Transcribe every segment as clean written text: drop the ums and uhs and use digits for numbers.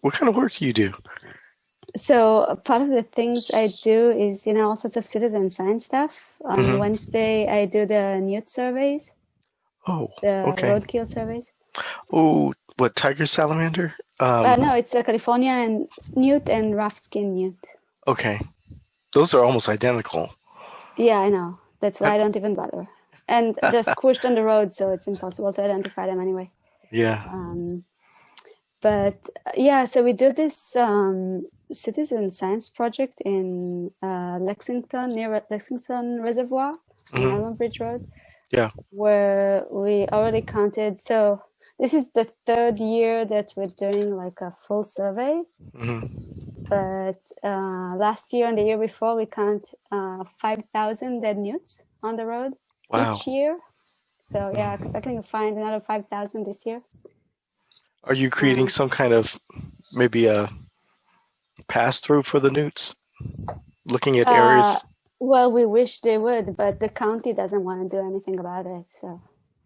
What kind of work do you do? So part of the things I do is, all sorts of citizen science stuff. On Hmm. Wednesday, I do the newt surveys, Oh, the okay. roadkill surveys. Oh, what, tiger salamander? No, it's a California and newt and rough skin newt. Okay. Those are almost identical. Yeah, I know. That's why Have- I don't even bother. And they're squished on the road, so it's impossible to identify them anyway. yeah. Um, but yeah, so we do this citizen science project in Lexington, near Lexington Reservoir on Hmm. Almond Bridge Road, Yeah. where we already counted. So this is the third year that we're doing like a full survey. Hmm. But last year and the year before, we count 5,000 dead newts on the road Wow. each year. So yeah, Mm. expecting to find another 5,000 this year. Are you creating Uh, some kind of maybe a pass through for the newts? Looking at uh, areas. well, we wish they would, but the county doesn't want to do anything about it. So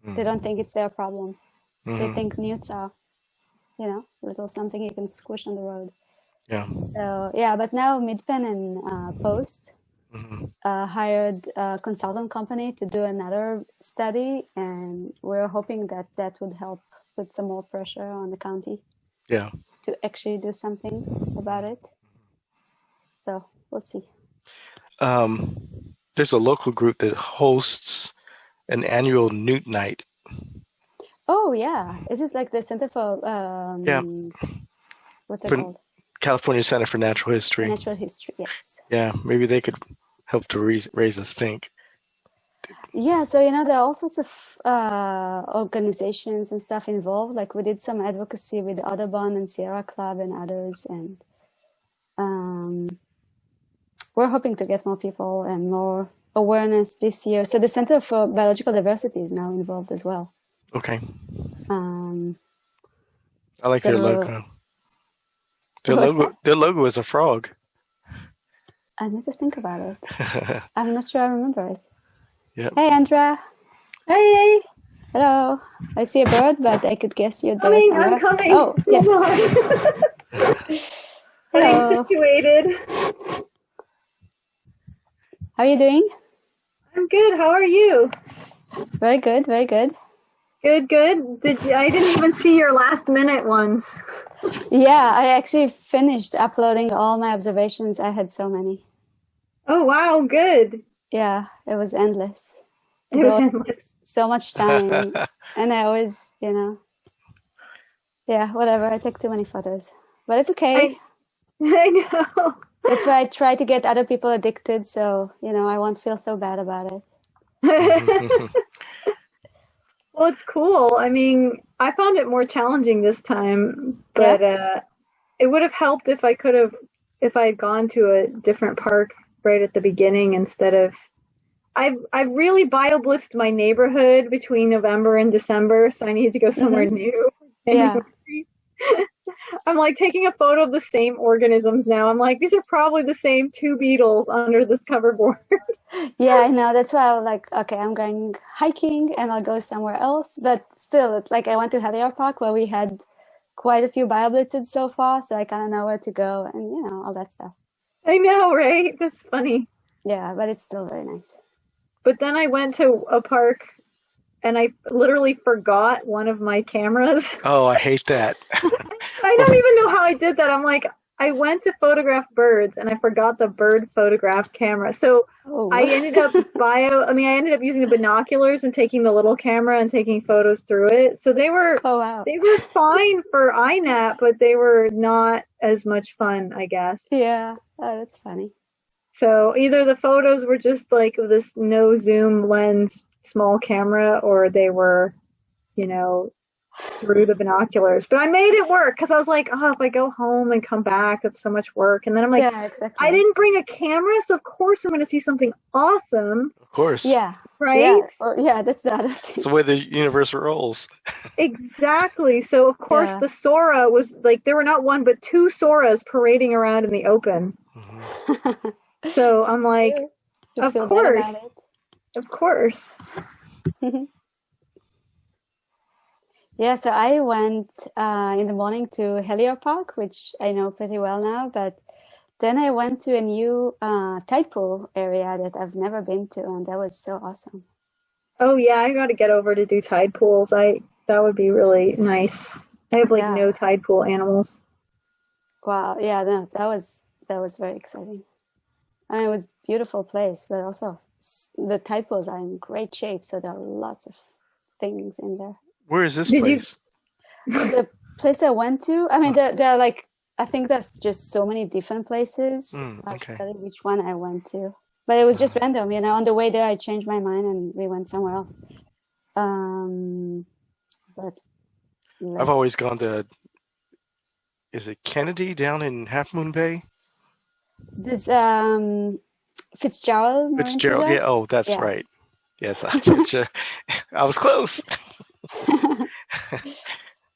they don't think it's their problem. They Mm-hmm. think newts are, little something you can squish on the road. Yeah. So yeah, but now Midpen and Post Hmm. hired a consultant company to do another study, and we're hoping that that would help put some more pressure on the county Yeah. to actually do something about it. So we'll see. Um, there's a local group that hosts an annual newt night. Oh yeah, is it like the Center for Yeah. what's it For called? California Center for Natural For History. Natural History. Yes. Yeah. Maybe they could help to raise a stink. Yeah, so there are all sorts of organizations and stuff involved. Like we did some advocacy with Audubon and Sierra Club and others, and um, we're hoping to get more people and more awareness this year. So the Center for Biological Diversity is now involved as well. Okay. Um, I like their so logo. Their what's logo that? their logo is a frog. I need to think about it. I'm not sure I remember it. Yep. Hey, Andra. Hey, Hello. I see a bird, but I could guess you're there coming, I'm somewhere. coming. Oh, yes. Hold on. Getting Hello. situated. How are you doing? I'm good. How are you? Very good, very good. Good, good. I didn't even see your last minute ones. Yeah, I actually finished uploading all my observations. I had so many. Oh, wow, good. Yeah, it was endless. It It was always endless. takes so much time. And I always, yeah, whatever. I take too many photos. But it's okay. I know. That's why I try to get other people addicted, so, I won't feel so bad about it. Well, it's cool. I mean, I found it more challenging this time, Yeah? but it would have helped if I had gone to a different park right at the beginning instead of I've really BioBlitzed my neighborhood between November and December, so I need to go somewhere Mm-hmm. new. Yeah. I'm like taking a photo of the same organisms now. I'm like, these are probably the same two beetles under this cover board. Yeah, I know. That's why I was like, okay, I'm going hiking and I'll go somewhere else. But still, it's like I went to Helier Park where we had quite a few BioBlitzes so far, so I kind of know where to go and, all that stuff. I know, right? That's funny. Yeah, but it's still very nice. But then I went to a park and I literally forgot one of my cameras. Oh, I hate that. I don't even know how I did that. I'm like, I went to photograph birds and I forgot the bird photograph camera. So I Oh, ended up I ended up using the binoculars and taking the little camera and taking photos through it. So oh wow. they were fine for iNat, but they were not as much fun, I guess. Yeah. Oh, that's funny. So either the photos were just like this no zoom lens small camera or they were, you know, through the binoculars. But I made it work because I was like, oh, if I go home and come back, it's so much work. And then I'm like, Yeah, I exactly. didn't bring a camera, so of course I'm going to see something awesome, Of course. Yeah. right? Yeah. Well, yeah, that's the other It's thing. the way the universe rolls. Exactly. So of course Yeah. the Sora was like, there were not one but two Soras parading around in the open. Hmm. So I'm like, You of feel bad course, about of course. it. Yeah, so I went in the morning to Hellier Park, which I know pretty well now, but then I went to a new tide pool area that I've never been to, and that was so awesome. Oh yeah, I got to get over to do tide pools. That would be really nice. I have like Yeah. no tide pool animals. Wow. Yeah, no, that was very exciting. I mean, it was a beautiful place, but also the tide pools are in great shape, so there are lots of things in there. Where is this Did place? The place I went to, I mean, there are like, I think there's just so many different places. I Okay. can't tell you which one I went to, but it was just random, you know. On the way there, I changed my mind and we went somewhere else. But I've always gone to, is it Kennedy down in Half Moon Bay? this Fitzgerald Marine Fitzgerald, Preserve? yeah. Oh, that's Yeah. right. Yes, I was close.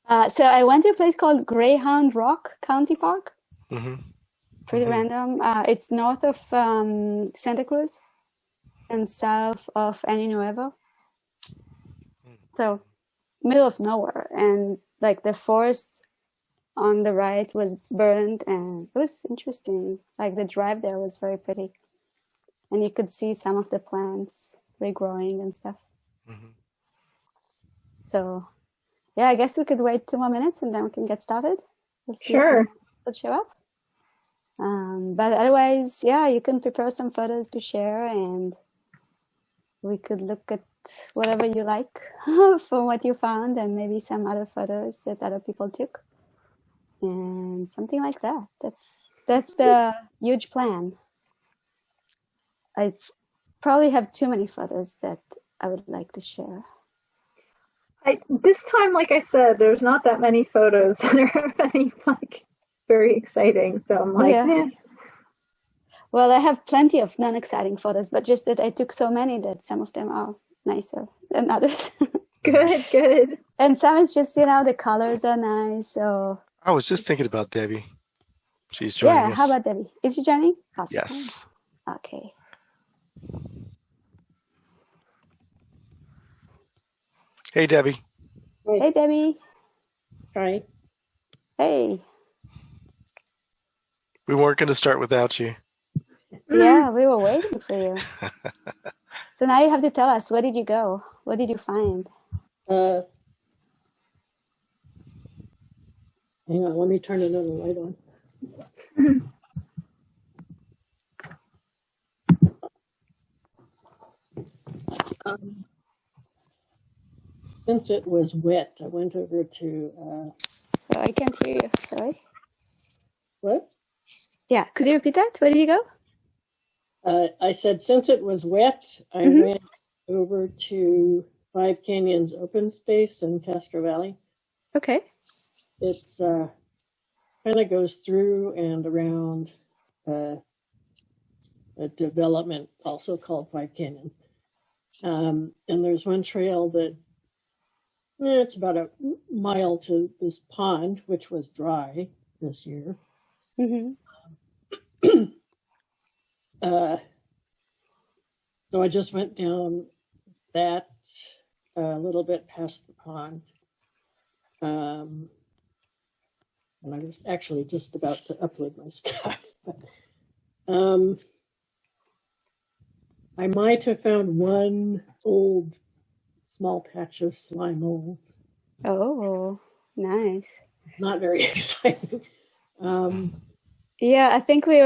So I went to a place called Greyhound Rock County Park. Pretty Mhm. random. It's north of Santa Cruz and south of Año Nuevo. So middle of nowhere. And like the forest on the right was burned, and it was interesting. Like the drive there was very pretty. And you could see some of the plants regrowing and stuff. So yeah, I guess we could wait 2 more minutes and then we can get started. We'll see Sure. if will show up. But otherwise, yeah, you can prepare some photos to share, and we could look at whatever you like from what you found, and maybe some other photos that other people took, and something like that. That's the huge plan. I probably have too many photos that I would like to share. This time, like I said, there's not that many photos that are any like very exciting. So I'm like, Yeah. Well, I have plenty of non-exciting photos, but just that I took so many that some of them are nicer than others. Good. And some is just, you know, the colors are nice. So I was just thinking about Debbie. She's joining us. Yeah, how about Debbie? Is she joining? Awesome. Yes. Okay. Hey, Debbie. Hey, Debbie. Hi. Hey. We weren't going to start without you. Yeah, we were waiting for you. So now you have to tell us, where did you go? What did you find? Hang on, let me turn another light on. Since it was wet, I went over to... Oh, I can't hear you. Sorry. What? Yeah, could you repeat that? Where did you go? I said, since it was wet, I went over to Five Canyons Open Space in Castro Valley. Okay. It's kind of goes through and around a development also called Five Canyons. And there's one trail that it's about a mile to this pond, which was dry this year. So I just went down that a little bit past the pond. And I was actually just about to upload my stuff. I might have found one old small patch of slime mold. Oh, nice. Not very exciting. Yeah, I think we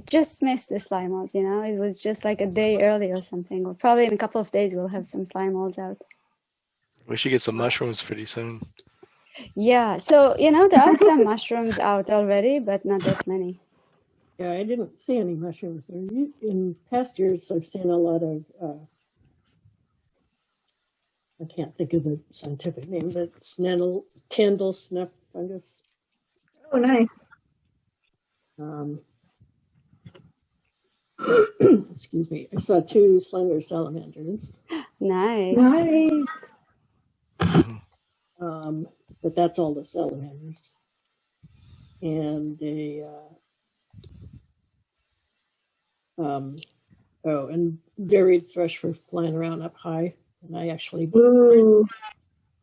just missed the slime molds, you know. It was just like a day early or something. Or probably in a couple of days we'll have some slime molds out. We should get some mushrooms pretty soon. Yeah, so, you know, there are some mushrooms out already, but not that many. Yeah, I didn't see any mushrooms there. In past years, I've seen a lot of, I can't think of the scientific name, but candle snuff fungus. Oh, nice. Excuse me. I saw 2 slender salamanders. Nice. But that's all the salamanders. And and buried thrush were flying around up high. And I actually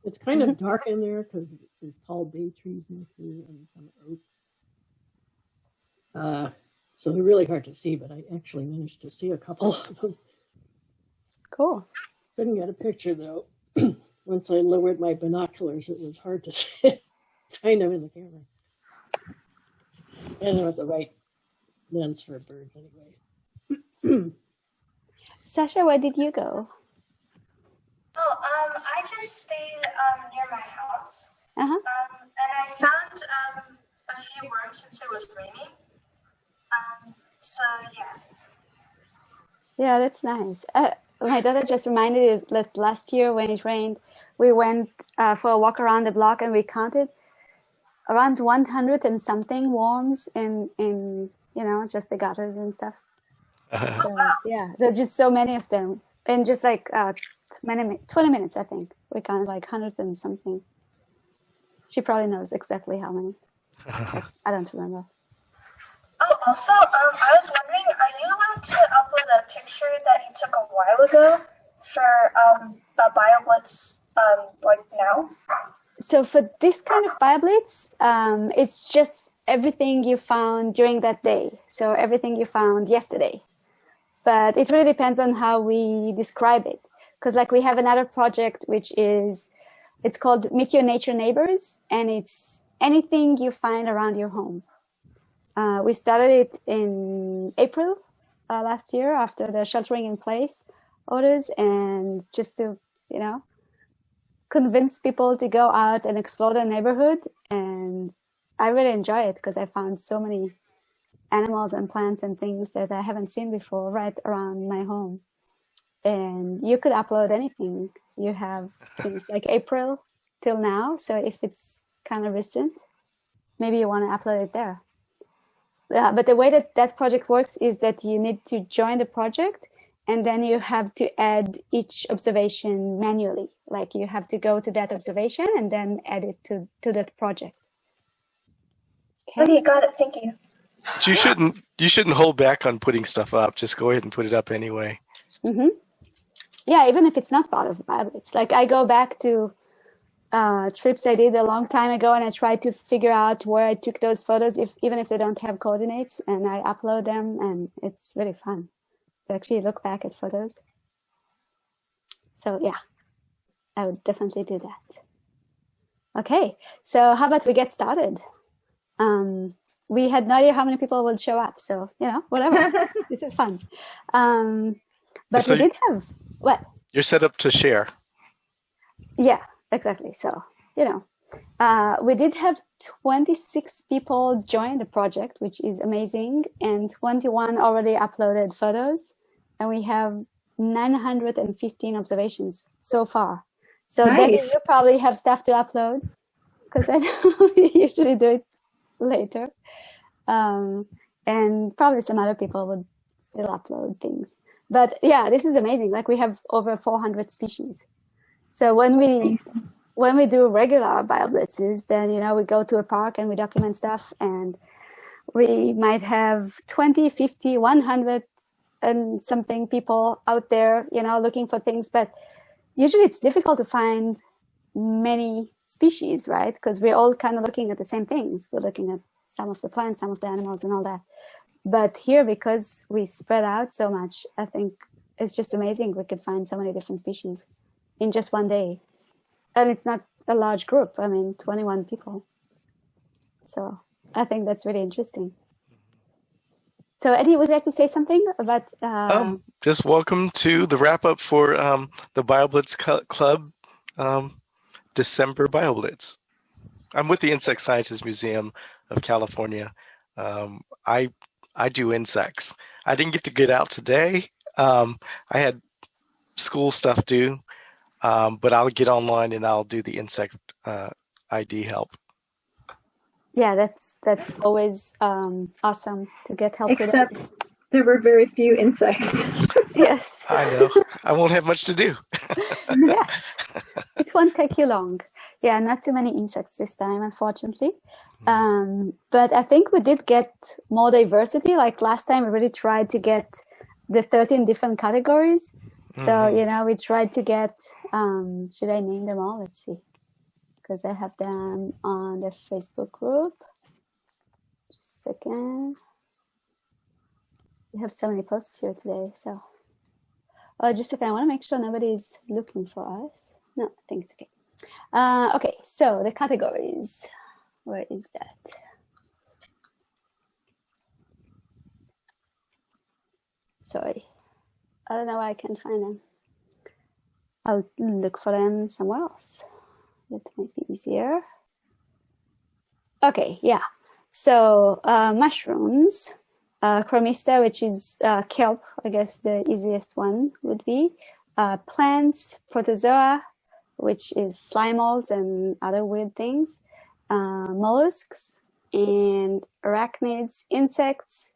It's kind of dark in there because there's tall bay trees mostly and some oaks. So they're really hard to see, but I actually managed to see a couple of them. Cool. Couldn't get a picture though. Once I lowered my binoculars, it was hard to see kind of in the camera. And with the right lens for birds anyway. Sasha, where did you go? Oh, I just stayed near my house. Uh-huh. And I found a few worms since it was raining. So yeah. Yeah, that's nice. My daughter just reminded me that last year when it rained, we went for a walk around the block and we counted around 100 and something worms in just the gutters and stuff. So, yeah, there's just so many of them. In just like 20 minutes, I think. We counted like 100 and something. She probably knows exactly how many. I don't remember. Oh, also, I was wondering, are you allowed to upload a picture that you took a while ago for a BioBlitz like now? So for this kind of BioBlitz, it's just everything you found during that day. So everything you found yesterday. But it really depends on how we describe it. Because like we have another project, it's called Meet Your Nature Neighbors, and it's anything you find around your home. We started it in April last year after the sheltering in place orders, and just to, convince people to go out and explore the neighborhood. And I really enjoy it because I found so many animals and plants and things that I haven't seen before right around my home. And you could upload anything you have since like April till now. So if it's kind of recent, maybe you want to upload it there. But the way that project works is that you need to join the project and then you have to add each observation manually. Like you have to go to that observation and then add it to that project. Okay, got it. Thank you. You shouldn't hold back on putting stuff up. Just go ahead and put it up anyway. Mm-hmm. Yeah, even if it's not part of the BioBlitz. Like I go back to trips I did a long time ago, and I try to figure out where I took those photos, even if they don't have coordinates, and I upload them, and it's really fun to actually look back at photos. So yeah, I would definitely do that. Okay, so how about we get started? We had no idea how many people would show up, so whatever. This is fun. But so we did have what? You're set up to share. Yeah. Exactly. So, we did have 26 people join the project, which is amazing. And 21 already uploaded photos. And we have 915 observations so far. So nice. Debbie, you probably have stuff to upload because I know we usually do it later. And probably some other people would still upload things. But yeah, this is amazing. Like we have over 400 species. So when we do regular BioBlitzes, then, we go to a park and we document stuff, and we might have 20, 50, 100 and something people out there, looking for things. But usually it's difficult to find many species, right? Because we're all kind of looking at the same things. We're looking at some of the plants, some of the animals and all that. But here, because we spread out so much, I think it's just amazing we could find so many different species in just one day. And it's not a large group. 21 people. So I think that's really interesting. So Eddie, would you like to say something about... Just welcome to the wrap-up for the BioBlitz.Club December BioBlitz. I'm with the Insect Sciences Museum of California. I do insects. I didn't get to get out today. I had school stuff due, but I'll get online and I'll do the insect ID help. Yeah, that's always awesome to get help Except with that. There were very few insects. Yes. I know. I won't have much to do. Yes. It won't take you long. Yeah, not too many insects this time, unfortunately. But I think we did get more diversity. Like last time, we really tried to get the 13 different categories. So, we tried to get, should I name them all? Let's see. because I have them on the Facebook group. Just a second. We have so many posts here today, so. Oh, just a second. I want to make sure nobody's looking for us. No, I think it's okay. Okay, so the categories. Where is that? Sorry. I don't know why I can't find them. I'll look for them somewhere else. That might be easier. Okay, yeah. So mushrooms, chromista, which is kelp, I guess the easiest one would be. Plants, protozoa, which is slime molds and other weird things. Mollusks and arachnids, insects,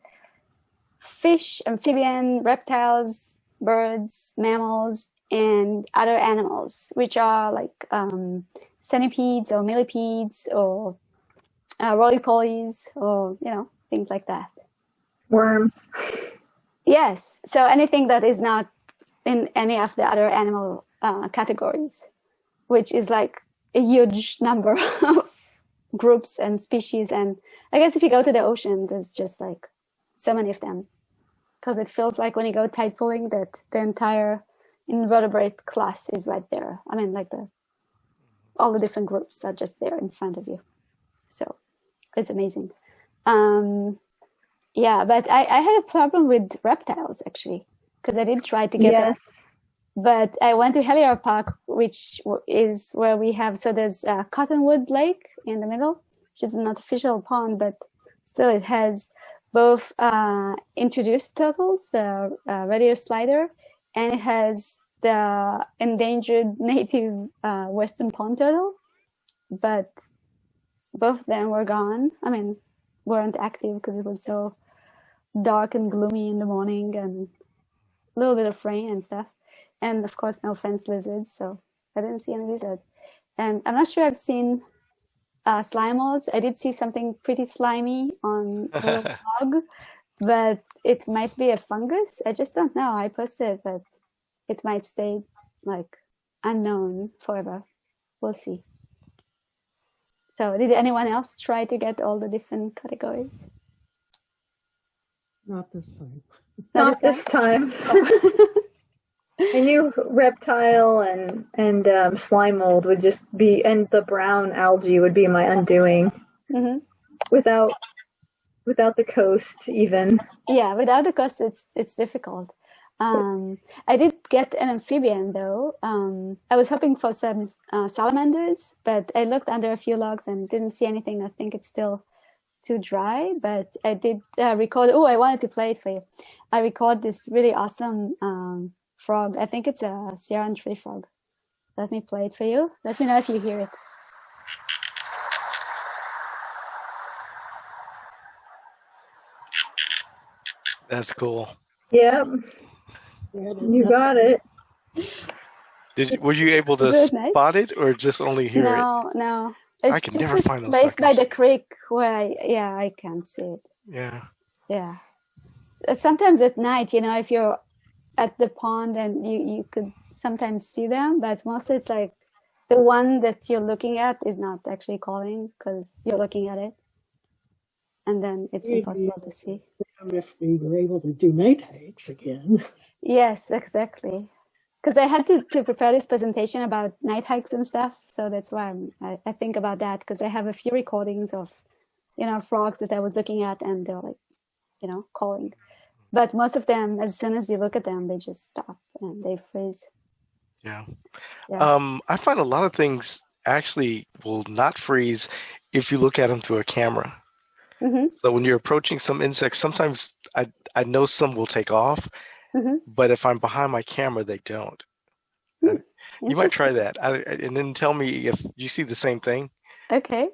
fish, amphibian, reptiles, birds, mammals, and other animals, which are like centipedes or millipedes or roly-polies or, you know, things like that. Worms. Yes, so anything that is not in any of the other animal categories, which is like a huge number of groups and species. And I guess if you go to the ocean, there's just like so many of them, because it feels like when you go tide pooling that the entire invertebrate class is right there. I mean, like all the different groups are just there in front of you. So it's amazing. Yeah, but I had a problem with reptiles actually, because I did try to get them. But I went to Hellier Park, which is where we have, so there's Cottonwood Lake in the middle, which is an artificial pond, but still it has both introduced turtles, the radio slider, and it has the endangered native western pond turtle. But both of them were gone. I mean, weren't active because it was so dark and gloomy in the morning and a little bit of rain and stuff. And of course, no fence lizards, so I didn't see any lizard. And I'm not sure I've seen slime molds. I did see something pretty slimy on a little blog, but it might be a fungus. I just don't know. I posted it, but it might stay like unknown forever. We'll see. So did anyone else try to get all the different categories? Not this time. Not this time. I knew reptile and slime mold would just be, and the brown algae would be my undoing. Mm-hmm. Without the coast even. Yeah, without the coast, it's difficult. I did get an amphibian though. I was hoping for some salamanders, but I looked under a few logs and didn't see anything. I think it's still too dry, but I did record. Oh, I wanted to play it for you. I record this really awesome frog. I think it's a Sierra tree frog. Let me play it for you. Let me know if you hear it. That's cool. Yep. You got it. Were you able to spot it or just only hear it? No. I can never find those place by suckers. the creek where I can't see it. Yeah. Sometimes at night, if you're at the pond and you could sometimes see them, but mostly it's like the one that you're looking at is not actually calling because you're looking at it, and then it's impossible to see. If we were able to do night hikes again. Yes, exactly. Because I had to prepare this presentation about night hikes and stuff, so that's why I think about that, because I have a few recordings of, frogs that I was looking at, and they're like, calling. But most of them, as soon as you look at them, they just stop and they freeze. Yeah. I find a lot of things actually will not freeze if you look at them through a camera. Mm-hmm. So when you're approaching some insects, sometimes I know some will take off, but if I'm behind my camera, they don't. You might try that, and then tell me if you see the same thing. Okay,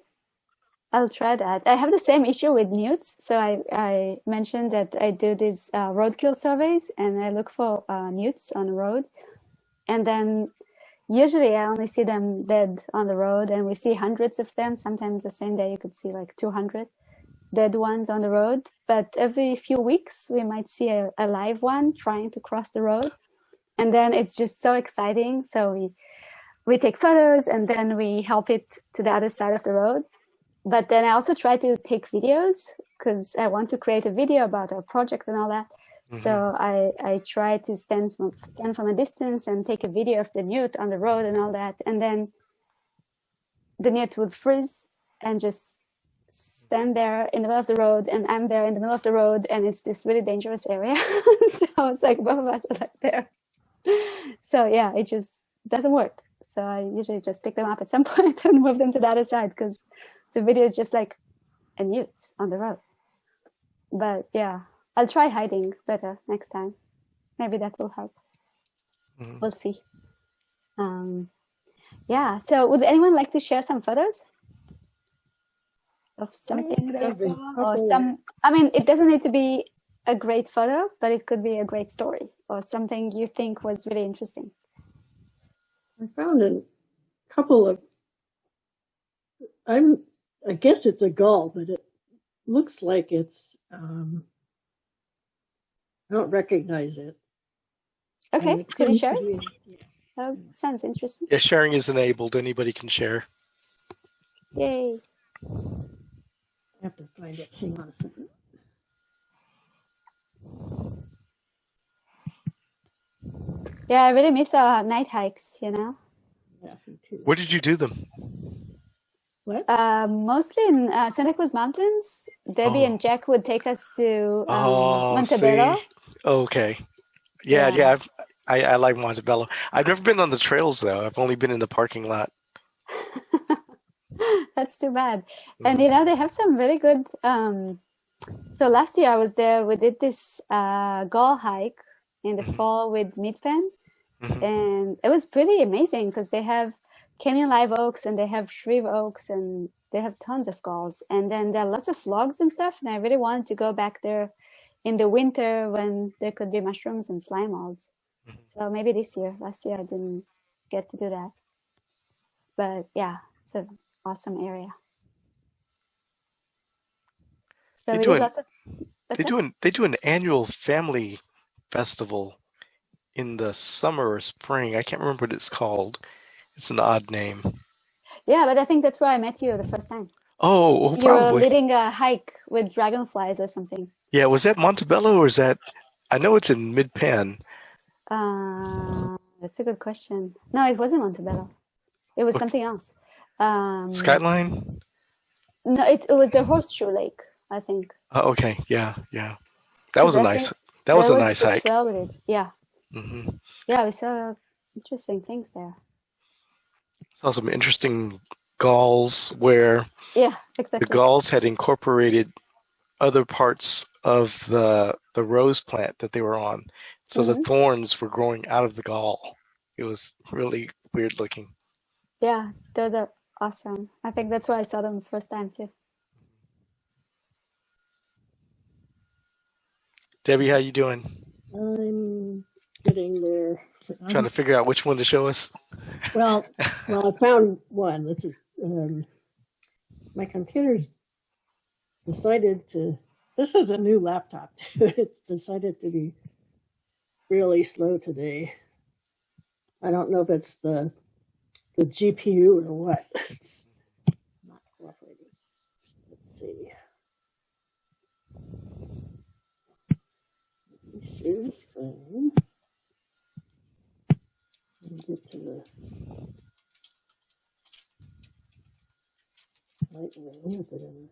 I'll try that. I have the same issue with newts. So I mentioned that I do these roadkill surveys, and I look for newts on the road, and then usually I only see them dead on the road, and we see hundreds of them. Sometimes the same day you could see like 200 dead ones on the road, but every few weeks we might see a live one trying to cross the road, and then it's just so exciting. So we take photos and then we help it to the other side of the road. But then I also try to take videos because I want to create a video about our project and all that. Mm-hmm. So I try to stand from a distance and take a video of the newt on the road and all that. And then the newt would freeze and just stand there in the middle of the road, and I'm there in the middle of the road, and it's this really dangerous area. So it's like both of us are like there. So yeah, it just doesn't work. So I usually just pick them up at some point and move them to the other side because the video is just like a newt on the road. But yeah, I'll try hiding better next time. Maybe that will help. Mm-hmm. We'll see. Yeah, so would anyone like to share some photos of something they saw? Or some, I mean, it doesn't need to be a great photo, but it could be a great story or something you think was really interesting. I found a couple of, I guess it's a gull, but it looks like it's, I don't recognize it. Okay, can you share it? Oh, sounds interesting. Yeah, sharing is enabled. Anybody can share. Yay. I have to find it. Hang on a second. Yeah, I really missed our night hikes, you know. Yeah, me too. Where did you do them? What? Mostly in Santa Cruz Mountains. Debbie and Jack would take us to Montebello. Okay. Yeah. I like Montebello. I've never been on the trails though. I've only been in the parking lot. That's too bad. And you know, they have some really good. So last year I was there. We did this gull hike in the fall with Midpen, and it was pretty amazing because they have Kenyan live oaks and they have shreve oaks and they have tons of gulls. And then there are lots of logs and stuff. And I really wanted to go back there in the winter when there could be mushrooms and slime molds. So maybe this year. Last year I didn't get to do that. But yeah, it's an awesome area. So they do an annual family festival in the summer or spring. I can't remember what it's called. It's an odd name. Yeah, but I think that's where I met you the first time. Oh, you probably. You were leading a hike with dragonflies or something. Yeah, was that Montebello or is that? I know it's in Mid-Penn. That's a good question. No, it wasn't Montebello. It was something else. Skyline? No, it was the Horseshoe Lake, I think. Okay, yeah. That was a nice. That was a nice hike. Well with it. Yeah. Mm-hmm. Yeah, we saw interesting things there. Saw some interesting galls where exactly. the galls had incorporated other parts of the rose plant that they were on. So the thorns were growing out of the gall. It was really weird looking. Yeah, those are awesome. I think that's where I saw them the first time too. Debbie, how you doing? I'm getting there. Trying to figure out which one to show us. Well, I found one. This is my computer's decided to. This is a new laptop. It's decided to be really slow today. I don't know if it's the GPU or what. It's not cooperating. Let's see. Let me share the screen. Let me get to the right way.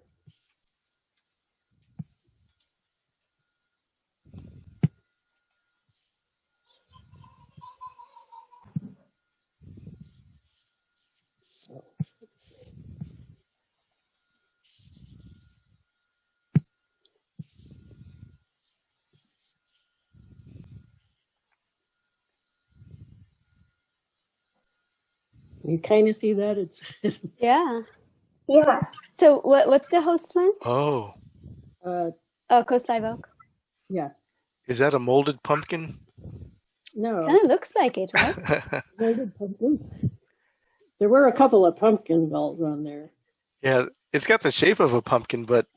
You kind of see that? It's yeah. So what's the host plant? Oh, Coast Live Oak. Yeah. Is that a molded pumpkin? No. Kind of looks like it, right? Molded pumpkin. There were a couple of pumpkin balls on there. Yeah, it's got the shape of a pumpkin, but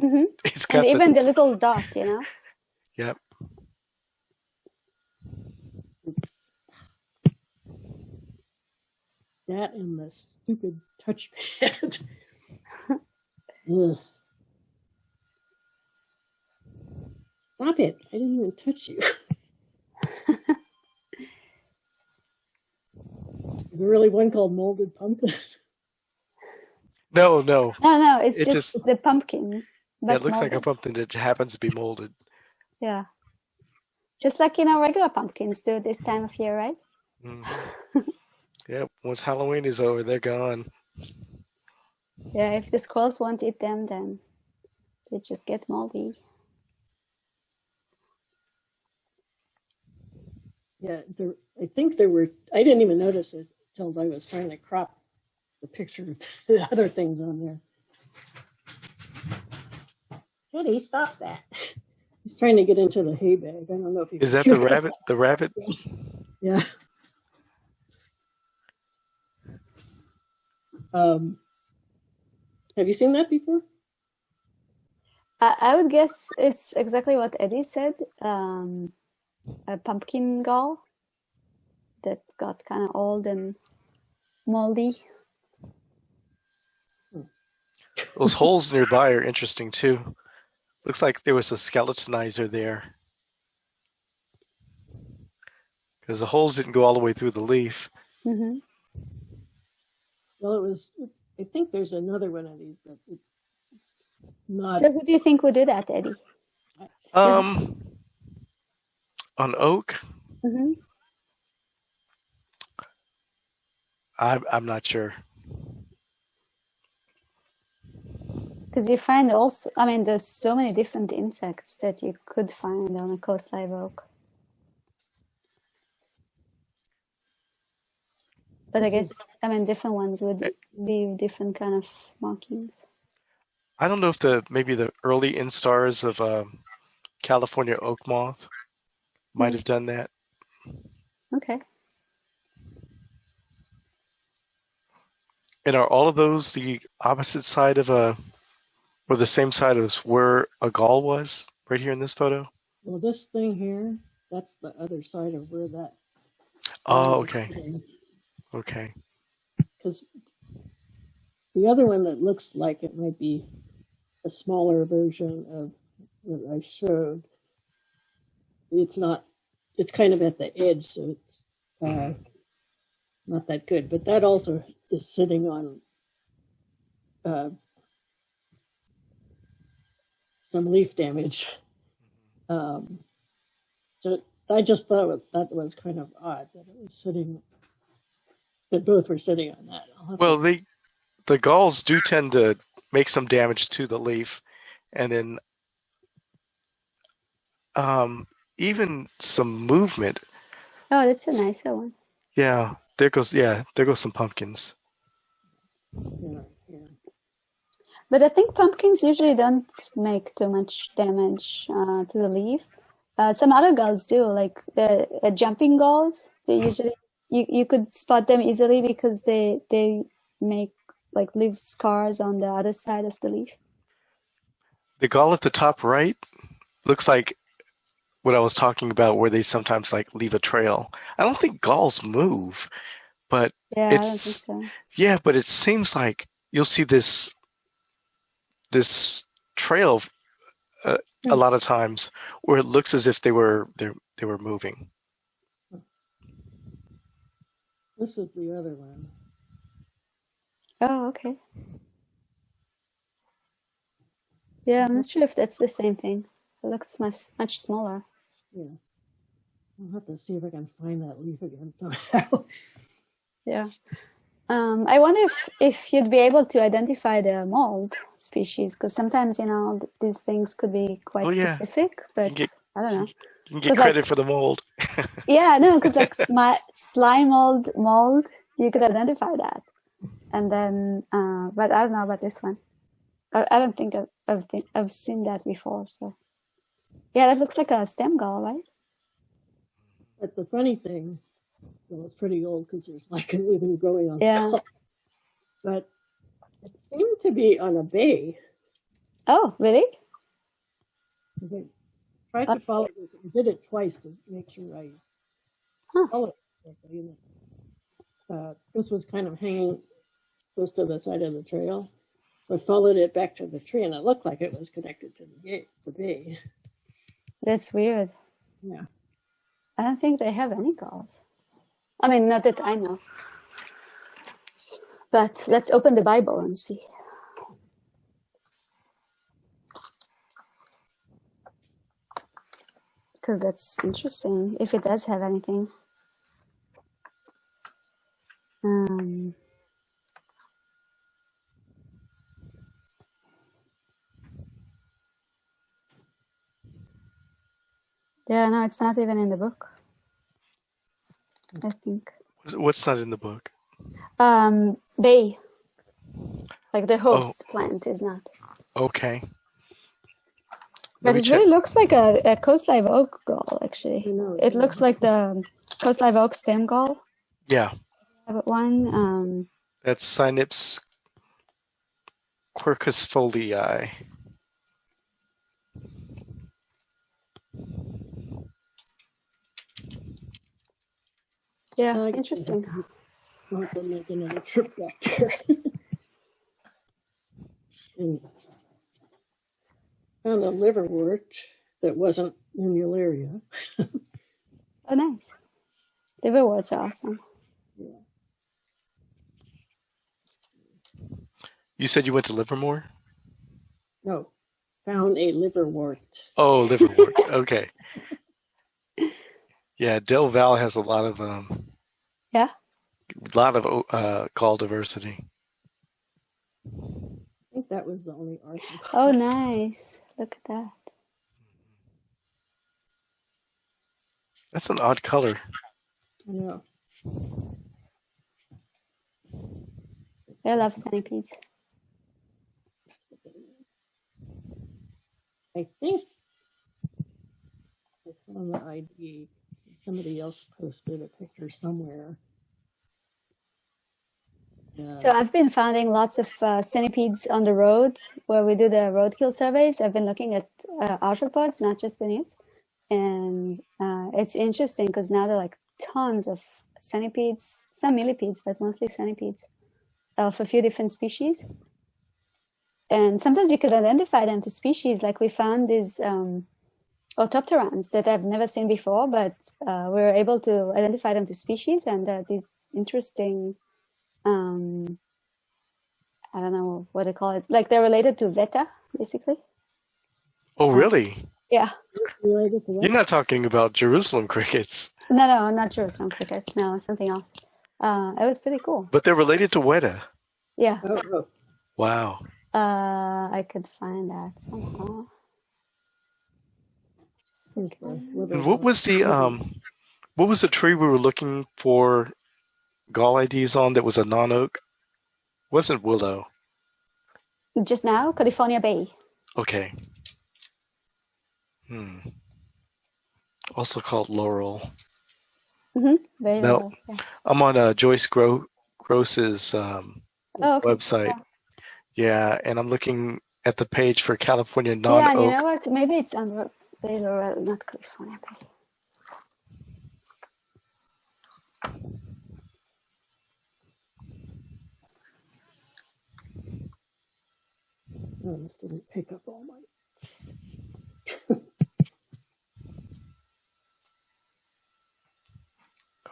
it's got even the little dot, you know? Yep. that and the stupid touchpad. Ugh. Stop it. I didn't even touch you. Is there really one called molded pumpkin? No. No, it's It just the pumpkin. Yeah, But it looks like a molded. pumpkin that happens to be molded. Yeah. Just like, regular pumpkins do this time of year, right? Mm-hmm. Yep. Once Halloween is over, they're gone. Yeah, if the squirrels won't eat them, then they just get moldy. Yeah, I think there were, I didn't even notice it until I was trying to crop the picture of the other things on there. Kitty, stop that. He's trying to get into the hay bag. I don't know if you Is that the rabbit? The rabbit? Yeah. Have you seen that before? I would guess it's exactly what Eddie said. A pumpkin gall that got kind of old and moldy. Those holes nearby are interesting too. Looks like there was a skeletonizer there. Because the holes didn't go all the way through the leaf. Mm-hmm. Well, I think there's another one of these, but it's not. So who do you think would do that, Eddie? On oak? Mm-hmm. I'm not sure. Because you find also, there's so many different insects that you could find on a coast live oak. But I guess, different ones would leave different kind of markings. I don't know if maybe the early instars of California oak moth might have done that. Okay. And are all of those the opposite side of or the same side as where a gall was, right here in this photo? Well, this thing here, that's the other side of where that. Oh, okay. Okay. Because the other one that looks like it might be a smaller version of what I showed. It's not, it's kind of at the edge, so it's not that good. But that also is sitting on some leaf damage. So I just thought that was kind of odd that it was sitting, that both were sitting on that. Well, the galls do tend to make some damage to the leaf, and then even some movement. Oh, that's a nicer one. Yeah, there goes some pumpkins. Yeah. But I think pumpkins usually don't make too much damage to the leaf. Some other galls do, like the jumping galls. They usually you could spot them easily because they make like leaf scars on the other side of the leaf. The gall at the top right looks like what I was talking about, where they sometimes like leave a trail. I don't think galls move, but yeah, I don't think so. Yeah, but it seems like you'll see this trail a lot of times where it looks as if they were moving. This is the other one. Oh, okay. Yeah, I'm not sure if that's the same thing. It looks much smaller. Yeah. I'll have to see if I can find that leaf again somehow. Yeah. I wonder if you'd be able to identify the mold species, because sometimes, these things could be quite specific, but I don't know. You can get credit for the mold. Yeah, no, because like slime mold, you could identify that. And then, but I don't know about this one. I don't think I've seen that before. So, yeah, that looks like a stem gall, right? But the funny thing, well, it's pretty old because there's lichen even growing on top. But it seemed to be on a bay. Oh, really? I tried to follow this. I did it twice to make sure I followed it correctly. this was kind of hanging close to the side of the trail. So I followed it back to the tree, and it looked like it was connected to the bee. That's weird. Yeah. I don't think they have any gulls. I mean, not that I know. But let's open the Bible and see. Because that's interesting, if it does have anything. Yeah, no, it's not even in the book, I think. What's not in the book? Bay. Like the host plant is not. Okay. But it really looks like a coast live oak gall, actually. It looks like the coast live oak stem gall. Yeah. One. That's Cynips quercusfolii. Yeah, interesting. I'll have to make another trip back there. And found a liverwort that wasn't Lumularia. Oh, nice. Liverworts are awesome. Yeah. You said you went to Livermore? No, found a liverwort. Oh, liverwort. Okay. Yeah, Del Val has a lot of gall diversity. I think that was the only article. Oh, nice. Look at that. That's an odd color. I know. I love centipedes. I think I found the ID. Somebody else posted a picture somewhere. So I've been finding lots of centipedes on the road where we do the roadkill surveys. I've been looking at arthropods, not just the newts. And it's interesting because now there are like tons of centipedes, some millipedes, but mostly centipedes of a few different species. And sometimes you could identify them to species. Like we found these Autopterans that I've never seen before, but we were able to identify them to species, and these interesting, I don't know what they call it. Like they're related to Veta, basically. Oh, really? Yeah. You're not talking about Jerusalem crickets. No, not Jerusalem cricket. No, something else. It was pretty cool. But they're related to Weta. Yeah. Oh. Wow. I could find that somehow. And what was the tree we were looking for gall IDs on that was a non-oak? Wasn't willow. Just now, California Bay. Okay. Also called laurel. Very no, laurel, yeah. I'm on Joyce Gross's website. Yeah, and I'm looking at the page for California non-oak. Yeah, and you know what? Maybe it's under Bay laurel, not California Bay. Oh, this didn't pick up all my.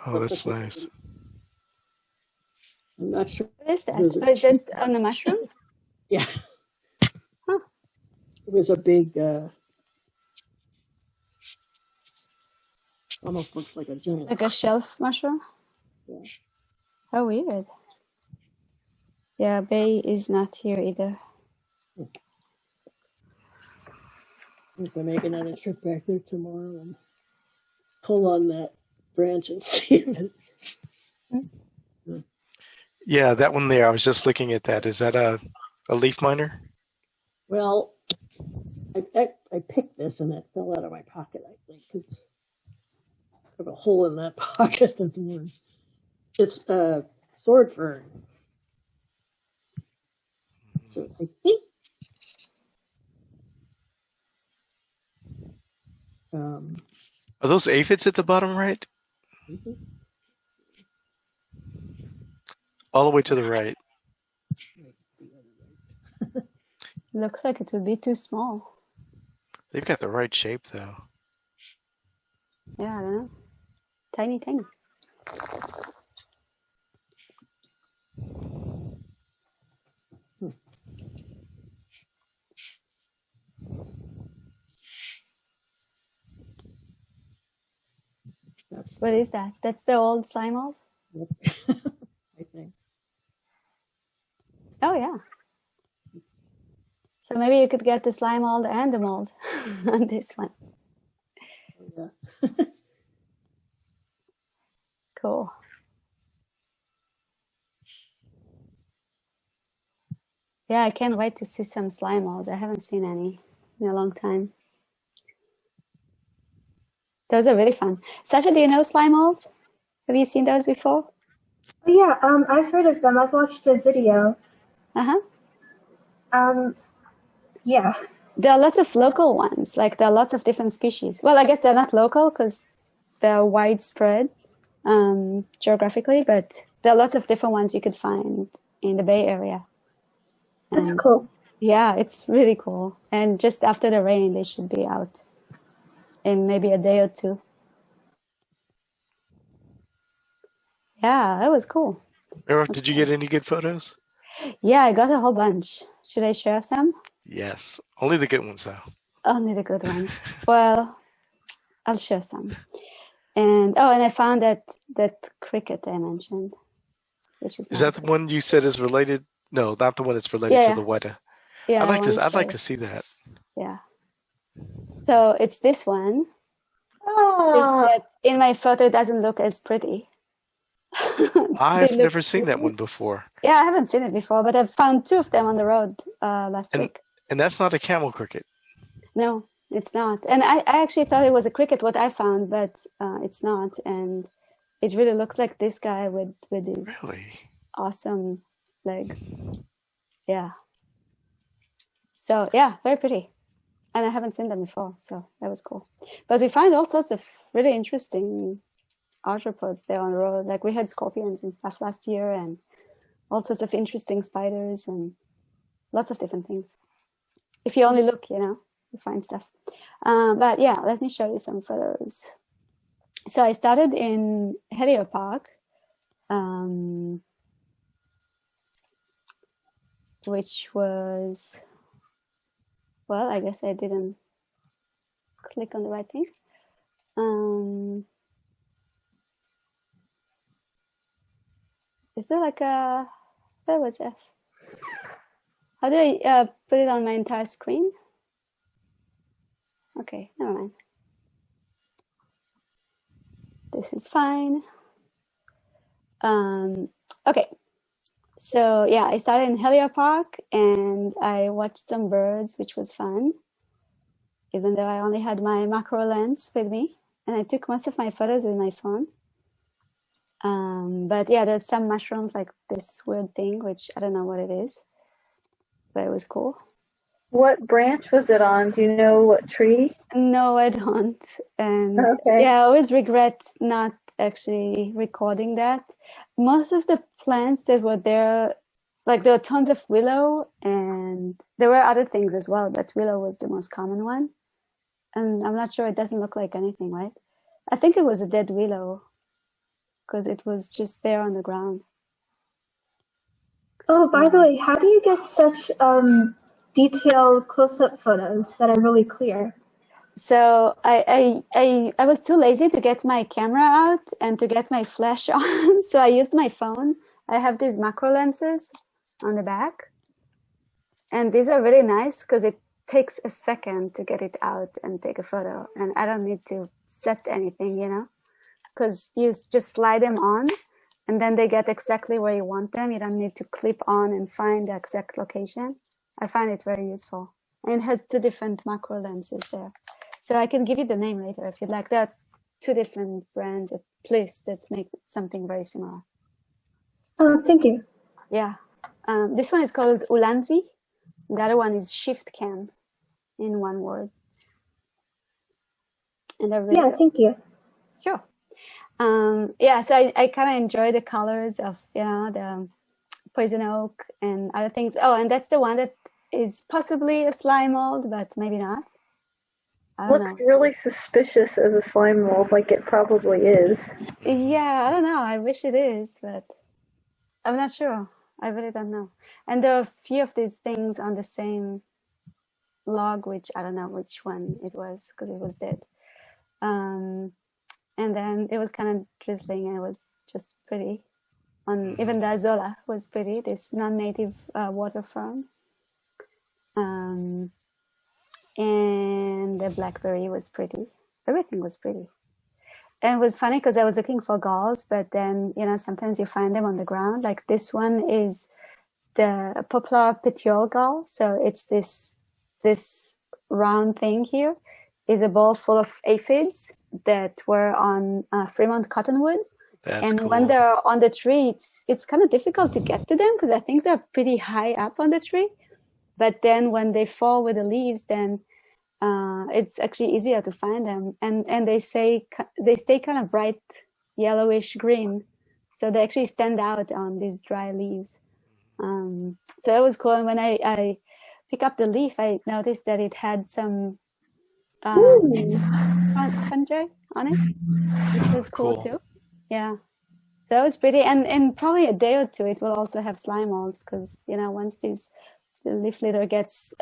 Oh, that's nice. I'm not sure. What is that? Is that on the mushroom? Yeah. Huh. It was a big, almost looks like a giant. Like a shelf mushroom? Yeah. How weird. Yeah, Bay is not here either. I'm going to make another trip back there tomorrow and pull on that branch and see if it... Yeah, that one there. I was just looking at that. Is that a leaf miner? Well, I picked this and it fell out of my pocket, I think. It's I have a hole in that pocket that's worn. It's sword fern. So I think Are those aphids at the bottom right? All the way to the right. Looks like it would be too small. They've got the right shape, though. Yeah, I don't know. Tiny, tiny. What is that? That's the old slime mold? I think. Oh, yeah. So maybe you could get the slime mold and the mold on this one. Yeah. Cool. Yeah, I can't wait to see some slime molds. I haven't seen any in a long time. Those are really fun. Sasha, do you know slime molds? Have you seen those before? Yeah, I've heard of them. I've watched a video. Yeah. There are lots of local ones. Like there are lots of different species. Well, I guess they're not local because they're widespread geographically, but there are lots of different ones you could find in the Bay Area. That's cool. Yeah, it's really cool. And just after the rain, they should be out in maybe a day or two. Yeah, that was cool. Merav, did you get any good photos? Yeah, I got a whole bunch. Should I share some? Yes. Only the good ones, though. Only the good ones. Well, I'll share some. And and I found that cricket I mentioned, which is Is that the one you said is related? No, not the one that's related to the weta. Yeah, I'd like to see that. Yeah. So it's this one. Oh. Just that in my photo it doesn't look as pretty. I've never seen that one before. Yeah, I haven't seen it before, but I've found 2 of them on the road last week. And that's not a camel cricket. No, it's not. And I actually thought it was a cricket, what I found, but it's not. And it really looks like this guy with these awesome legs. Yeah. So, yeah, very pretty. And I haven't seen them before, so that was cool. But we find all sorts of really interesting arthropods there on the road. Like we had scorpions and stuff last year and all sorts of interesting spiders and lots of different things. If you only look, you find stuff. But yeah, let me show you some photos. So I started in Helio Park, which was, well, I guess I didn't click on the right thing. Is there like a, where was F? How do I put it on my entire screen? Okay, never mind. This is fine. Okay, so yeah, I started in Helio Park and I watched some birds, which was fun, even though I only had my macro lens with me. And I took most of my photos with my phone. But yeah, there's some mushrooms like this weird thing, which I don't know what it is, but it was cool. What branch was it on? Do you know what tree? No, I don't. And yeah, I always regret not actually recording that. Most of the plants that were there, like there were tons of willow and there were other things as well, but willow was the most common one. And I'm not sure, it doesn't look like anything, right? I think it was a dead willow because it was just there on the ground. Oh, by the way, how do you get such detailed close-up photos that are really clear? So I was too lazy to get my camera out and to get my flash on, so I used my phone. I have these macro lenses on the back, and these are really nice because it takes a second to get it out and take a photo, and I don't need to set anything, because you just slide them on and then they get exactly where you want them. You don't need to clip on and find the exact location. I find it very useful. And it has 2 different macro lenses there. So I can give you the name later if you'd like. There are 2 different brands at least that make something very similar. Oh, thank you. Yeah. This one is called Ulanzi. The other one is Shift Cam in one word. And they're really good. Thank you. Sure. Yeah, so I kind of enjoy the colors of, the poison oak and other things. Oh, and that's the one that is possibly a slime mold, but maybe not. I don't Looks know. really suspicious as a slime mold, like it probably is. Yeah, I don't know. I wish it is, but I'm not sure. I really don't know. And there are a few of these things on the same log, which I don't know which one it was because it was dead. And then it was kind of drizzling and it was just pretty. Even the Azolla was pretty, this non-native water fern. And the blackberry was pretty. Everything was pretty. And it was funny because I was looking for galls, but then, sometimes you find them on the ground. Like this one is the poplar petiole gall. So it's this round thing here is a bowl full of aphids that were on Fremont cottonwood. That's cool. When they're on the tree, it's kind of difficult to get to them because I think they're pretty high up on the tree. But then when they fall with the leaves, then it's actually easier to find them. And they stay kind of bright yellowish green. So they actually stand out on these dry leaves. So that was cool. And when I pick up the leaf, I noticed that it had some fungi on it, which was cool too. Yeah. So that was pretty. And in probably a day or two, it will also have slime molds because, once the leaf litter gets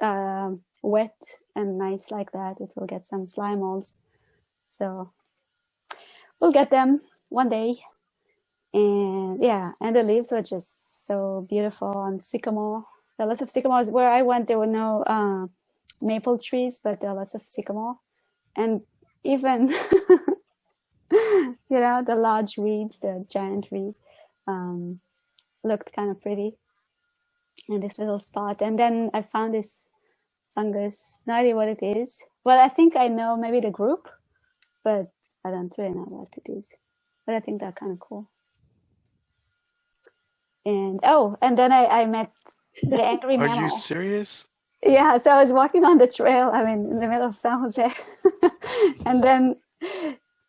wet and nice like that, it will get some slime molds. So we'll get them one day. And yeah, and the leaves were just so beautiful on sycamore. There are lots of sycamores. Where I went, there were no maple trees, but there are lots of sycamore. And even, the large weeds, the giant weed, looked kind of pretty in this little spot. And then I found this fungus. No idea what it is. Well, I think I know maybe the group, but I don't really know what it is. But I think they're kind of cool. And then I met the angry mammal. Are you serious? Yeah, so I was walking on the trail, in the middle of San Jose. And then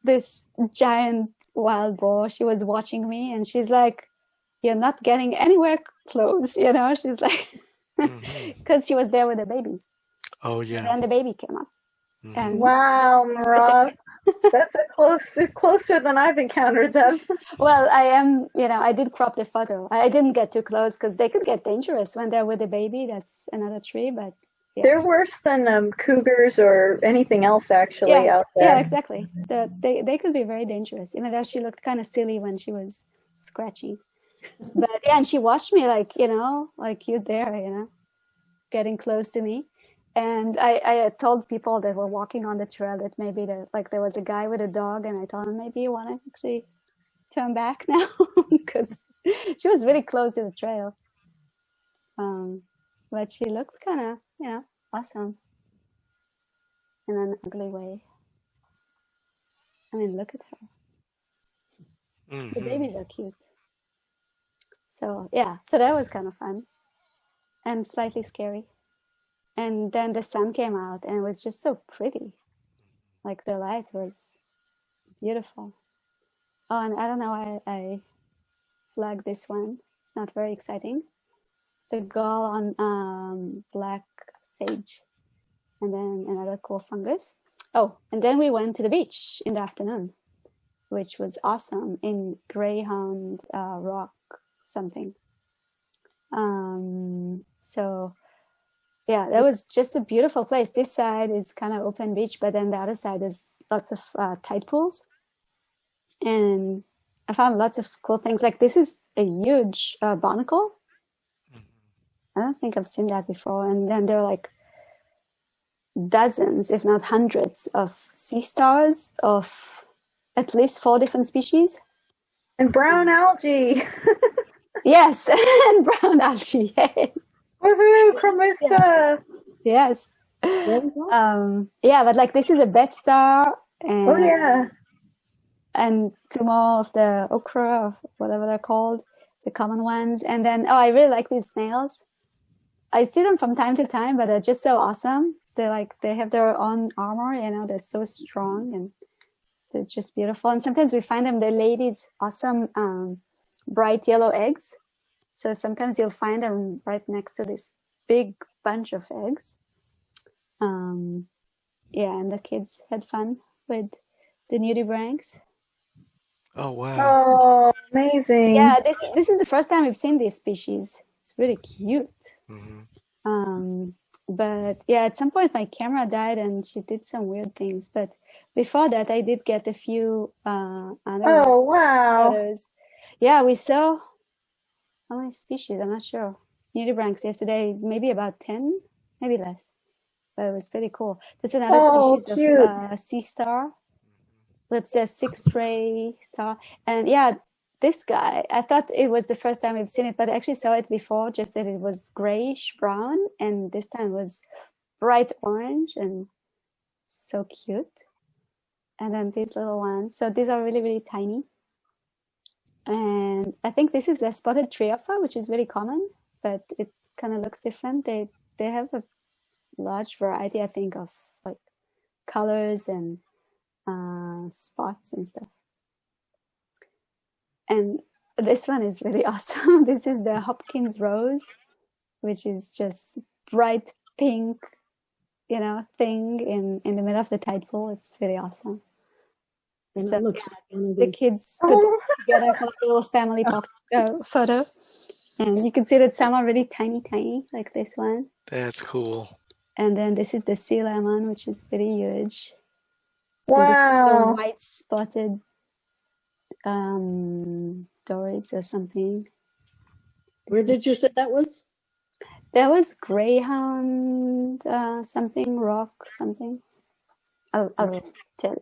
this giant wild boar, she was watching me and she's like, "You're not getting anywhere close," she's like, because she was there with a baby. Oh, yeah. And then the baby came up. And wow, Merav. That's closer than I've encountered them. Well, I am, I did crop the photo. I didn't get too close because they could get dangerous when they're with a baby. That's another tree, but yeah. They're worse than cougars or anything else actually out there. Yeah, exactly. They could be very dangerous, even though she looked kind of silly when she was scratching. But yeah, and she watched me like you there, getting close to me. And I told people that were walking on the trail that maybe there was a guy with a dog, and I told him maybe you want to actually turn back now because she was really close to the trail. But she looked kind of, awesome in an ugly way. Look at her. Mm-hmm. The babies are cute. So yeah, so that was kind of fun and slightly scary. And then the sun came out and it was just so pretty. Like the light was beautiful. Oh, and I don't know, I flagged this one. It's not very exciting. It's a gall on black sage. And then another cool fungus. Oh, and then we went to the beach in the afternoon, which was awesome in Greyhound rock something. So yeah, that was just a beautiful place. This side is kind of open beach, but then the other side is lots of tide pools. And I found lots of cool things. Like this is a huge barnacle. I don't think I've seen that before. And then there are like dozens, if not hundreds, of sea stars of at least 4 different species. And brown algae. Yes, and brown algae. Woohoo, Chromusta! Yes. Yeah, but like this is a bed star. And, oh, yeah. And 2 more of the okra, or whatever they're called, the common ones. And then, I really like these snails. I see them from time to time, but they're just so awesome. They have their own armor, they're so strong and they're just beautiful. And sometimes we find them, they lay these awesome, bright yellow eggs. So sometimes you'll find them right next to this big bunch of eggs. Yeah, and the kids had fun with the nudibranchs. Oh wow. Oh, amazing. Yeah, this is the first time we've seen this species. It's really cute. But yeah, at some point my camera died and she did some weird things. But before that, I did get a few other wow. photos. Yeah, we saw how many species? I'm not sure. Nudibranchs yesterday, maybe about 10, maybe less. But it was pretty cool. There's another species of sea star. That's a 6-ray star. And yeah, this guy, I thought it was the first time we've seen it, but I actually saw it before, just that it was grayish brown, and this time it was bright orange and so cute. And then these little ones. So these are really, really tiny. And I think this is a spotted triopha, which is really common, but it kind of looks different. They have a large variety, I think, of like colors and spots and stuff. And this one is really awesome. This is the Hopkins rose, which is just bright pink, thing in the middle of the tide pool. It's really awesome. And So, it looks like the kids put together for a little family photo. And you can see that some are really tiny, like this one. That's cool. And then this is the sea lemon, which is pretty huge. Wow. And this is the white spotted Dorrit or something. Where did you say that was? That was Greyhound something, rock something. I'll tell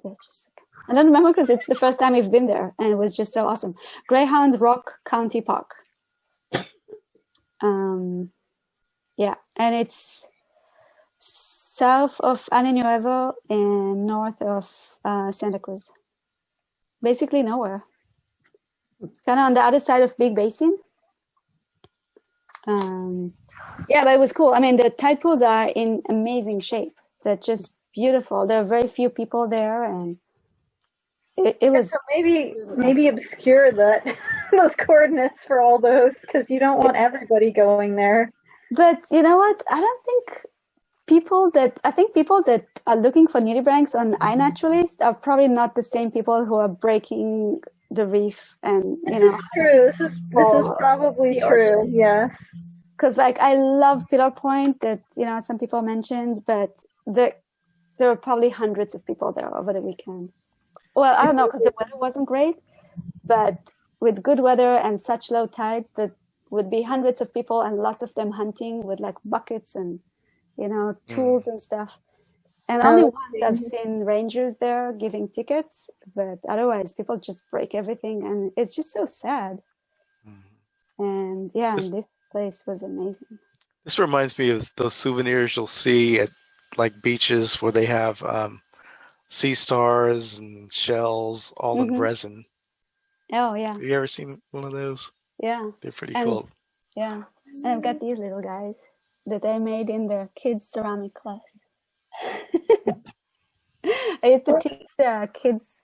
you just a second. I don't remember because it's the first time we've been there and it was just so awesome. Greyhound Rock County Park. Yeah, and it's south of Año Nuevo and north of Santa Cruz. Basically nowhere. It's kind of on the other side of Big Basin. Yeah, but it was cool. I mean, the tide pools are in amazing shape. They're just beautiful. There are very few people there, and it was. So maybe obscure those coordinates for all those, because you don't want everybody going there. But you know what? I think people that are looking for nudibranchs on iNaturalist are probably not the same people who are breaking the reef and This is true. This is probably true. Yes. Because I love Pillar Point that some people mentioned, but there were probably hundreds of people there over the weekend. Well, I don't know, because the weather wasn't great, but with good weather and such low tides, that would be hundreds of people and lots of them hunting with like buckets and tools and stuff. And only once I've seen rangers there giving tickets, but otherwise people just break everything, and it's just so sad. And yeah, this place was amazing. This reminds me of those souvenirs you'll see at like beaches where they have sea stars and shells all in resin. Oh yeah. Have you ever seen one of those? Yeah. They're pretty cool. Yeah. And I've got these little guys that I made in the kids ceramic class. I used to teach kids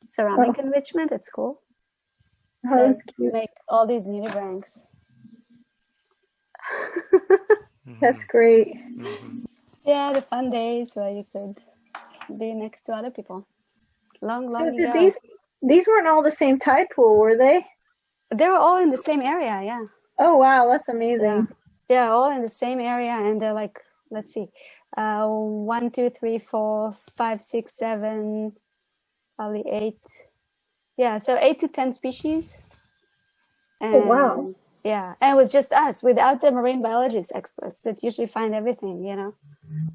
ceramic enrichment at school. So make all these nudibranchs. That's great. Yeah, the fun days where you could be next to other people. Long So ago. These weren't all the same tide pool, were they? They were all in the same area, yeah. Oh wow, that's amazing. Yeah, all in the same area, and they're like, let's see, 1, 2, 3, 4, 5, 6, 7, probably 8. Yeah, so 8 to 10 species. And, oh wow. Yeah, and it was just us, without the marine biologist experts that usually find everything,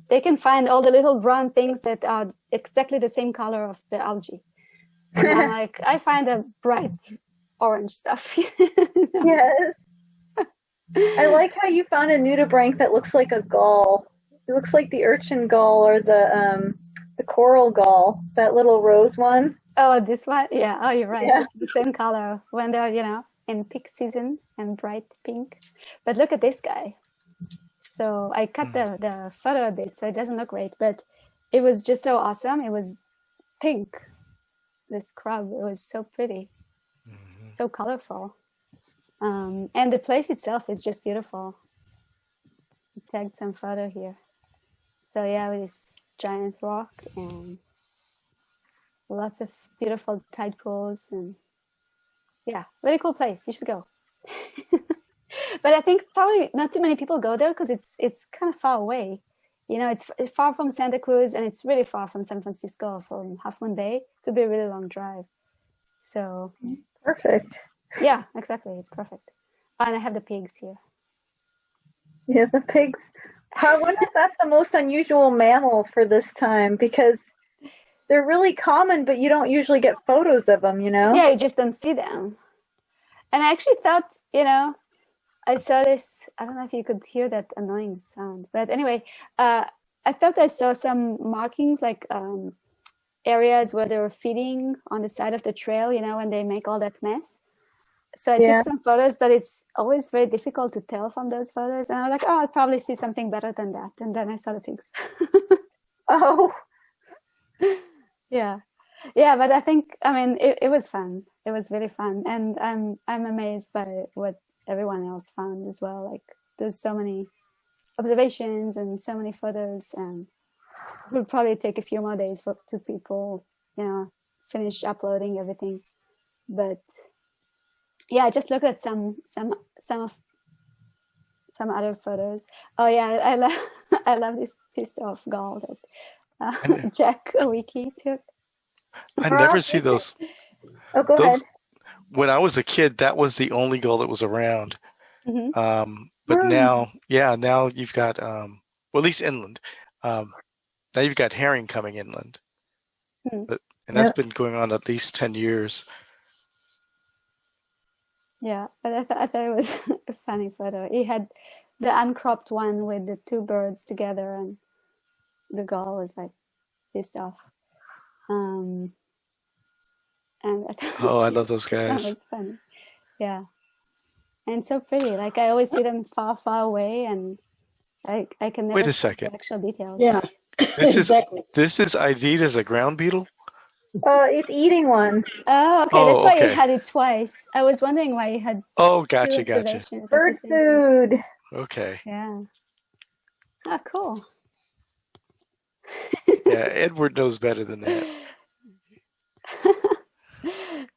They can find all the little brown things that are exactly the same color of the algae. And I'm like, I find the bright orange stuff. Yes. I like how you found a nudibranch that looks like a gull. It looks like the urchin gull or the coral gull, that little rose one. Oh, this one? Yeah. Oh, you're right. Yeah. It's the same color when they're, in peak season and bright pink. But look at this guy. So I cut the photo a bit, so it doesn't look great, but it was just so awesome. It was pink, this crab. It was so pretty, so colorful. And the place itself is just beautiful. I tagged some photo here. So yeah, with this giant rock and lots of beautiful tide pools, and yeah, very cool place. You should go. But I think probably not too many people go there because it's kind of far away. You know, it's far from Santa Cruz, and it's really far from San Francisco, from Half Moon Bay. It would be a really long drive. So Perfect. yeah, exactly. It's perfect. And I have the pigs here. Yeah, the pigs. I wonder if that's the most unusual mammal for this time, because they're really common, but you don't usually get photos of them, you know? Yeah, you just don't see them. And I actually thought, you know, I saw this, I don't know if you could hear that annoying sound, but anyway, I thought I saw some markings, like areas where they were feeding on the side of the trail, you know, when they make all that mess. So I took some photos, but it's always very difficult to tell from those photos. And I was like, oh, I'll probably see something better than that. And then I saw the pigs. Oh. Yeah. Yeah, but I think, I mean, it was fun. It was really fun. And I'm amazed by what everyone else found as well. Like, there's so many observations and so many photos, and it would probably take a few more days for two people, you know, finish uploading everything. But yeah, I just looked at some other photos. Oh yeah, I love this piece of gold that Jack Wiki took. I never see those. Oh, go ahead. When I was a kid, that was the only gull that was around. Mm-hmm. But now you've got, well, at least inland. Now you've got herring coming inland. And that's been going on at least 10 years. Yeah, but I thought it was a funny photo. He had the uncropped one with the two birds together, and the gull was like pissed off. And I love those guys. That was funny. Yeah, and so pretty. Like, I always see them far, far away, and I can never Wait a see second. the actual details. Yeah, exactly. This is ID'd as a ground beetle? It's eating one. Oh, okay. That's why he had it twice. I was wondering why he had. Oh, gotcha. Bird food. Okay. Yeah. Oh, cool. Yeah, Edward knows better than that.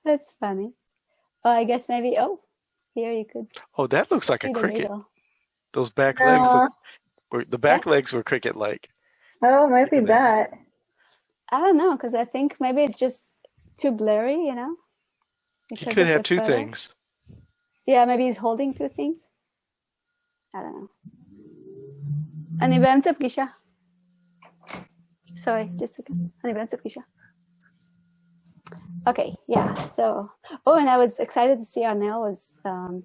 That's funny. Well, I guess maybe. Oh, here you could. Oh, that looks like a cricket. Needle. Those back legs. The back legs were cricket-like. Oh, might be that. I don't know, because I think maybe it's just too blurry, you know? He could have two things. Yeah, maybe he's holding two things. I don't know. אני באמצע פגישה. Sorry, just a second. אני באמצע פגישה. Okay, yeah, so... Oh, and I was excited to see Arnel was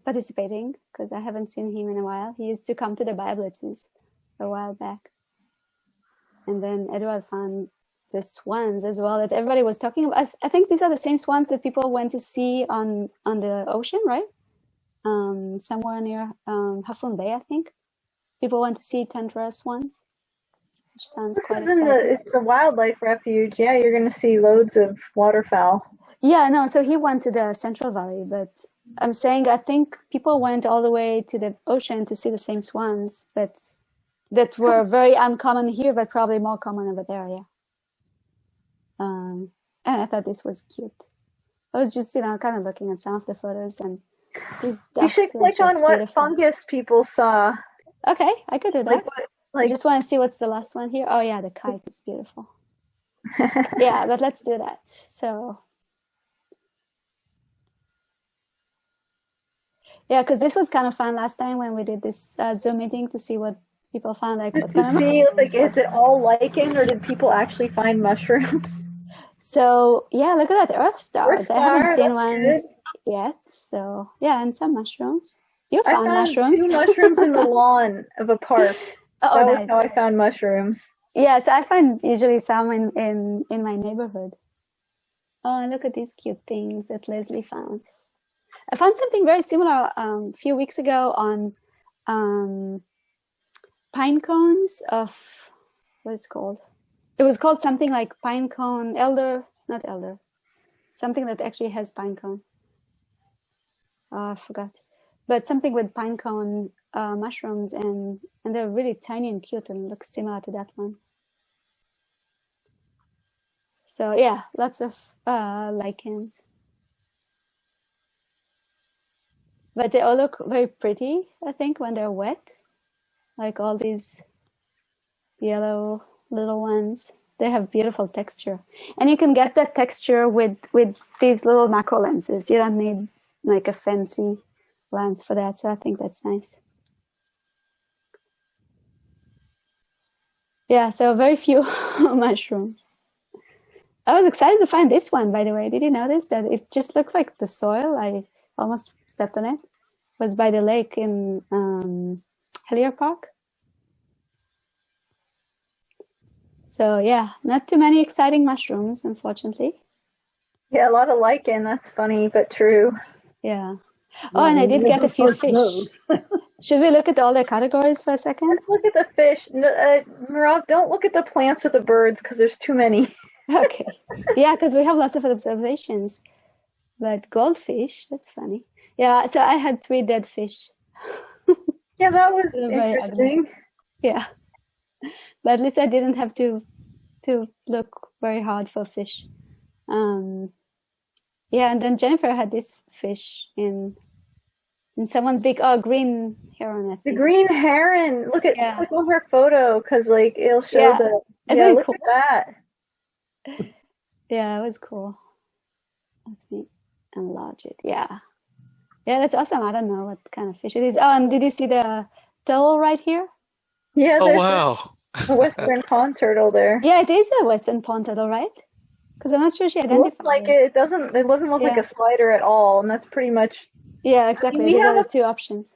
participating, because I haven't seen him in a while. He used to come to the BioBlitzes a while back. And then Edward found the swans as well that everybody was talking about. I think these are the same swans that people went to see on the ocean, right? Somewhere near Half Moon Bay, I think. People went to see tundra swans, which sounds quite exciting. It's a wildlife refuge. Yeah, you're going to see loads of waterfowl. Yeah, no, so he went to the Central Valley, but I'm saying I think people went all the way to the ocean to see the same swans, but that were very uncommon here, but probably more common over there, yeah. And I thought this was cute. I was just, kind of looking at some of the photos, and these ducks. You should click on what beautiful fungus people saw. Okay, I could do that. I just want to see what's the last one here. Oh yeah, the kite is beautiful. Yeah, but let's do that. So yeah, because this was kind of fun last time when we did this Zoom meeting to see what people found. Like, what kind of mushrooms. Is it all lichen, or did people actually find mushrooms? So yeah, look at that earth stars. I haven't seen ones yet. So yeah, and some mushrooms. You found mushrooms. 2 mushrooms in the lawn of a park. Oh, that nice. was how I found mushrooms. Yeah, so I find usually some in my neighborhood. Oh, look at these cute things that Leslie found. I found something very similar a few weeks ago on pine cones of, what it's called? It was called something like pine cone, not elder. Something that actually has pine cone. Oh, I forgot. but something with pinecone mushrooms, and they're really tiny and cute and look similar to that one. So yeah, lots of lichens. But they all look very pretty, I think, when they're wet. Like all these yellow little ones. They have beautiful texture. And you can get that texture with these little macro lenses. You don't need like a fancy lens for that. So I think that's nice. Yeah, so very few mushrooms. I was excited to find this one, by the way. Did you notice that it just looks like the soil? I almost stepped on it. It was by the lake in Hellier Park. So yeah, not too many exciting mushrooms, unfortunately. Yeah, a lot of lichen. That's funny, but true. Yeah. Oh, and I did get a few fish. Should we look at all the categories for a second? Let's look at the fish. Merav, don't look at the plants or the birds because there's too many. Okay. Yeah, because we have lots of observations. But goldfish, that's funny. Yeah, so I had 3 dead fish. Yeah, that was interesting. Yeah. But at least I didn't have to look very hard for fish. Yeah, and then Jennifer had this fish in someone's big green heron. I think. The green heron. Click on her photo because like it'll show the. Yeah, look at that. Yeah, it was cool. Let me enlarge it. Yeah, that's awesome. I don't know what kind of fish it is. Oh, and did you see the turtle right here? Yeah. Oh wow. A western pond turtle there. Yeah, it is a western pond turtle, right? Because I'm not sure she identified. It looks like it doesn't. It doesn't look like a slider at all, and that's pretty much. Yeah, exactly. Those are the 2 options.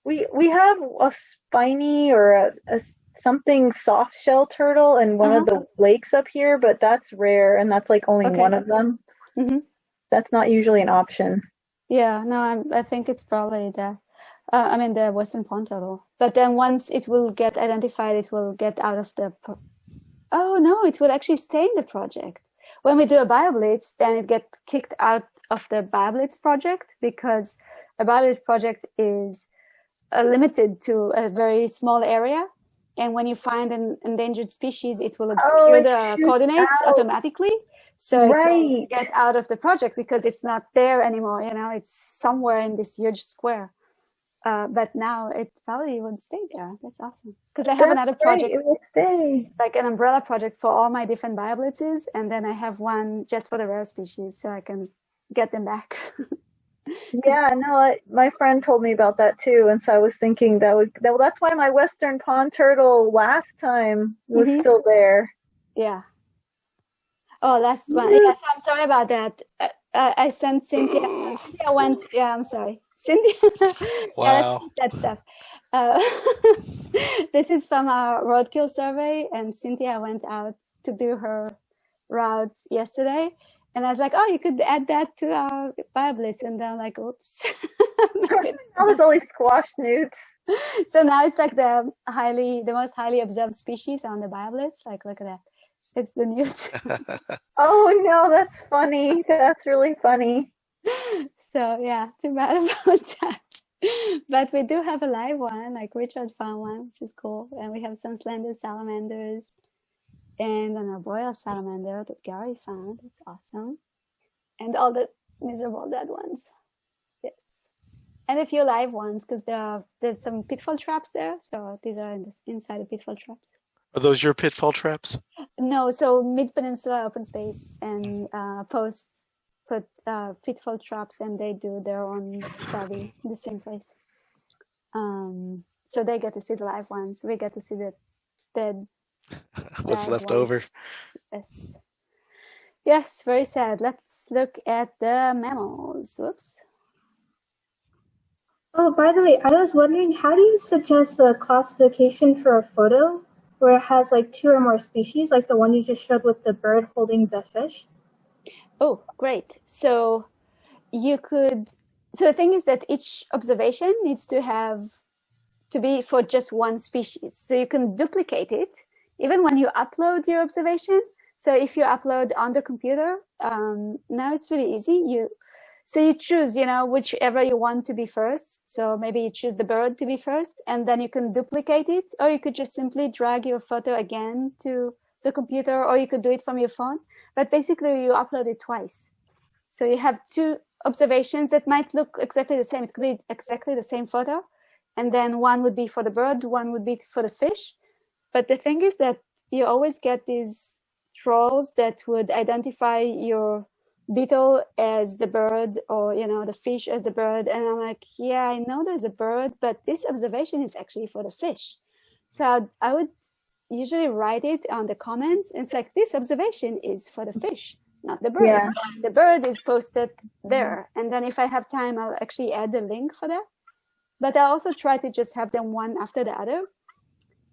We have a spiny or a something soft shell turtle in one of the lakes up here, but that's rare, and that's like only one of them. Mm-hmm. That's not usually an option. Yeah, no, I think it's probably the western pond turtle. But then once it will get identified, it will get out of the. Oh no, it will actually stay in the project. When we do a BioBlitz, then it gets kicked out of the BioBlitz project because a BioBlitz project is limited to a very small area. And when you find an endangered species, it will obscure the coordinates automatically. So it will get out of the project because it's not there anymore. You know, it's somewhere in this huge square. But now it probably would stay there. That's awesome. Because I have another project. It will stay. Like an umbrella project for all my different BioBlitzes. And then I have one just for the rare species so I can get them back. Yeah, no, my friend told me about that too. And so I was thinking that's why my western pond turtle last time was still there. Yeah. Oh, last one. Yes, I'm sorry about that. I sent Cynthia. Cynthia went. Yeah, I'm sorry. Cynthia. Wow. That stuff. This is from our roadkill survey, and Cynthia went out to do her route yesterday. And I was like, oh, you could add that to our BioBlitz. And then I'm like, oops. That was only squash newts. So now it's like the most highly observed species on the BioBlitz. Like, look at that. It's the newt. Oh, no, that's funny. That's really funny. So, yeah, too bad about that. But we do have a live one, like Richard found one, which is cool. And we have some slender salamanders. And an arboreal salamander that Gary found. It's awesome. And all the miserable dead ones. Yes. And a few live ones, because there's some pitfall traps there. So these are inside the pitfall traps. Are those your pitfall traps? No, so Mid-Peninsula Open Space and Post put pitfall traps, and they do their own study in the same place. So they get to see the live ones. We get to see the dead. What's left over? Yes. Yes, very sad. Let's look at the mammals. Whoops. Oh, by the way, I was wondering, how do you suggest a classification for a photo where it has like 2 or more species, like the one you just showed with the bird holding the fish? Oh, great. So the thing is that each observation needs to be for just one species. So you can duplicate it even when you upload your observation. So if you upload on the computer, now it's really easy. So you choose, whichever you want to be first. So maybe you choose the bird to be first, and then you can duplicate it, or you could just simply drag your photo again to the computer, or you could do it from your phone. But basically, you upload it twice. So you have two observations that might look exactly the same. It could be exactly the same photo, and then one would be for the bird, one would be for the fish. But the thing is that you always get these trolls that would identify your beetle as the bird, or the fish as the bird, and I'm like, yeah, I know there's a bird, but this observation is actually for the fish. So I would usually write it on the comments. It's like, this observation is for the fish, not the bird. Yeah. The bird is posted there, and then if I have time, I'll actually add the link for that. But I also try to just have them one after the other,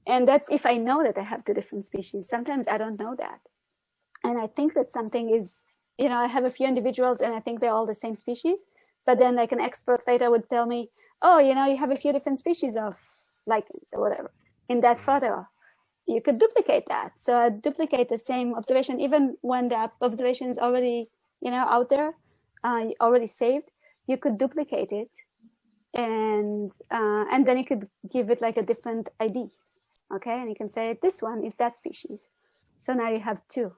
and that's if I know that I have two different species. Sometimes I don't know that, and I think that something is, I have a few individuals and I think they're all the same species, but then like an expert later would tell me, oh, you have a few different species of lichens or whatever in that photo. You could duplicate that. So I duplicate the same observation, even when the observation is already, out there, already saved, you could duplicate it. And then you could give it like a different ID. Okay. And you can say, this one is that species. So now you have two.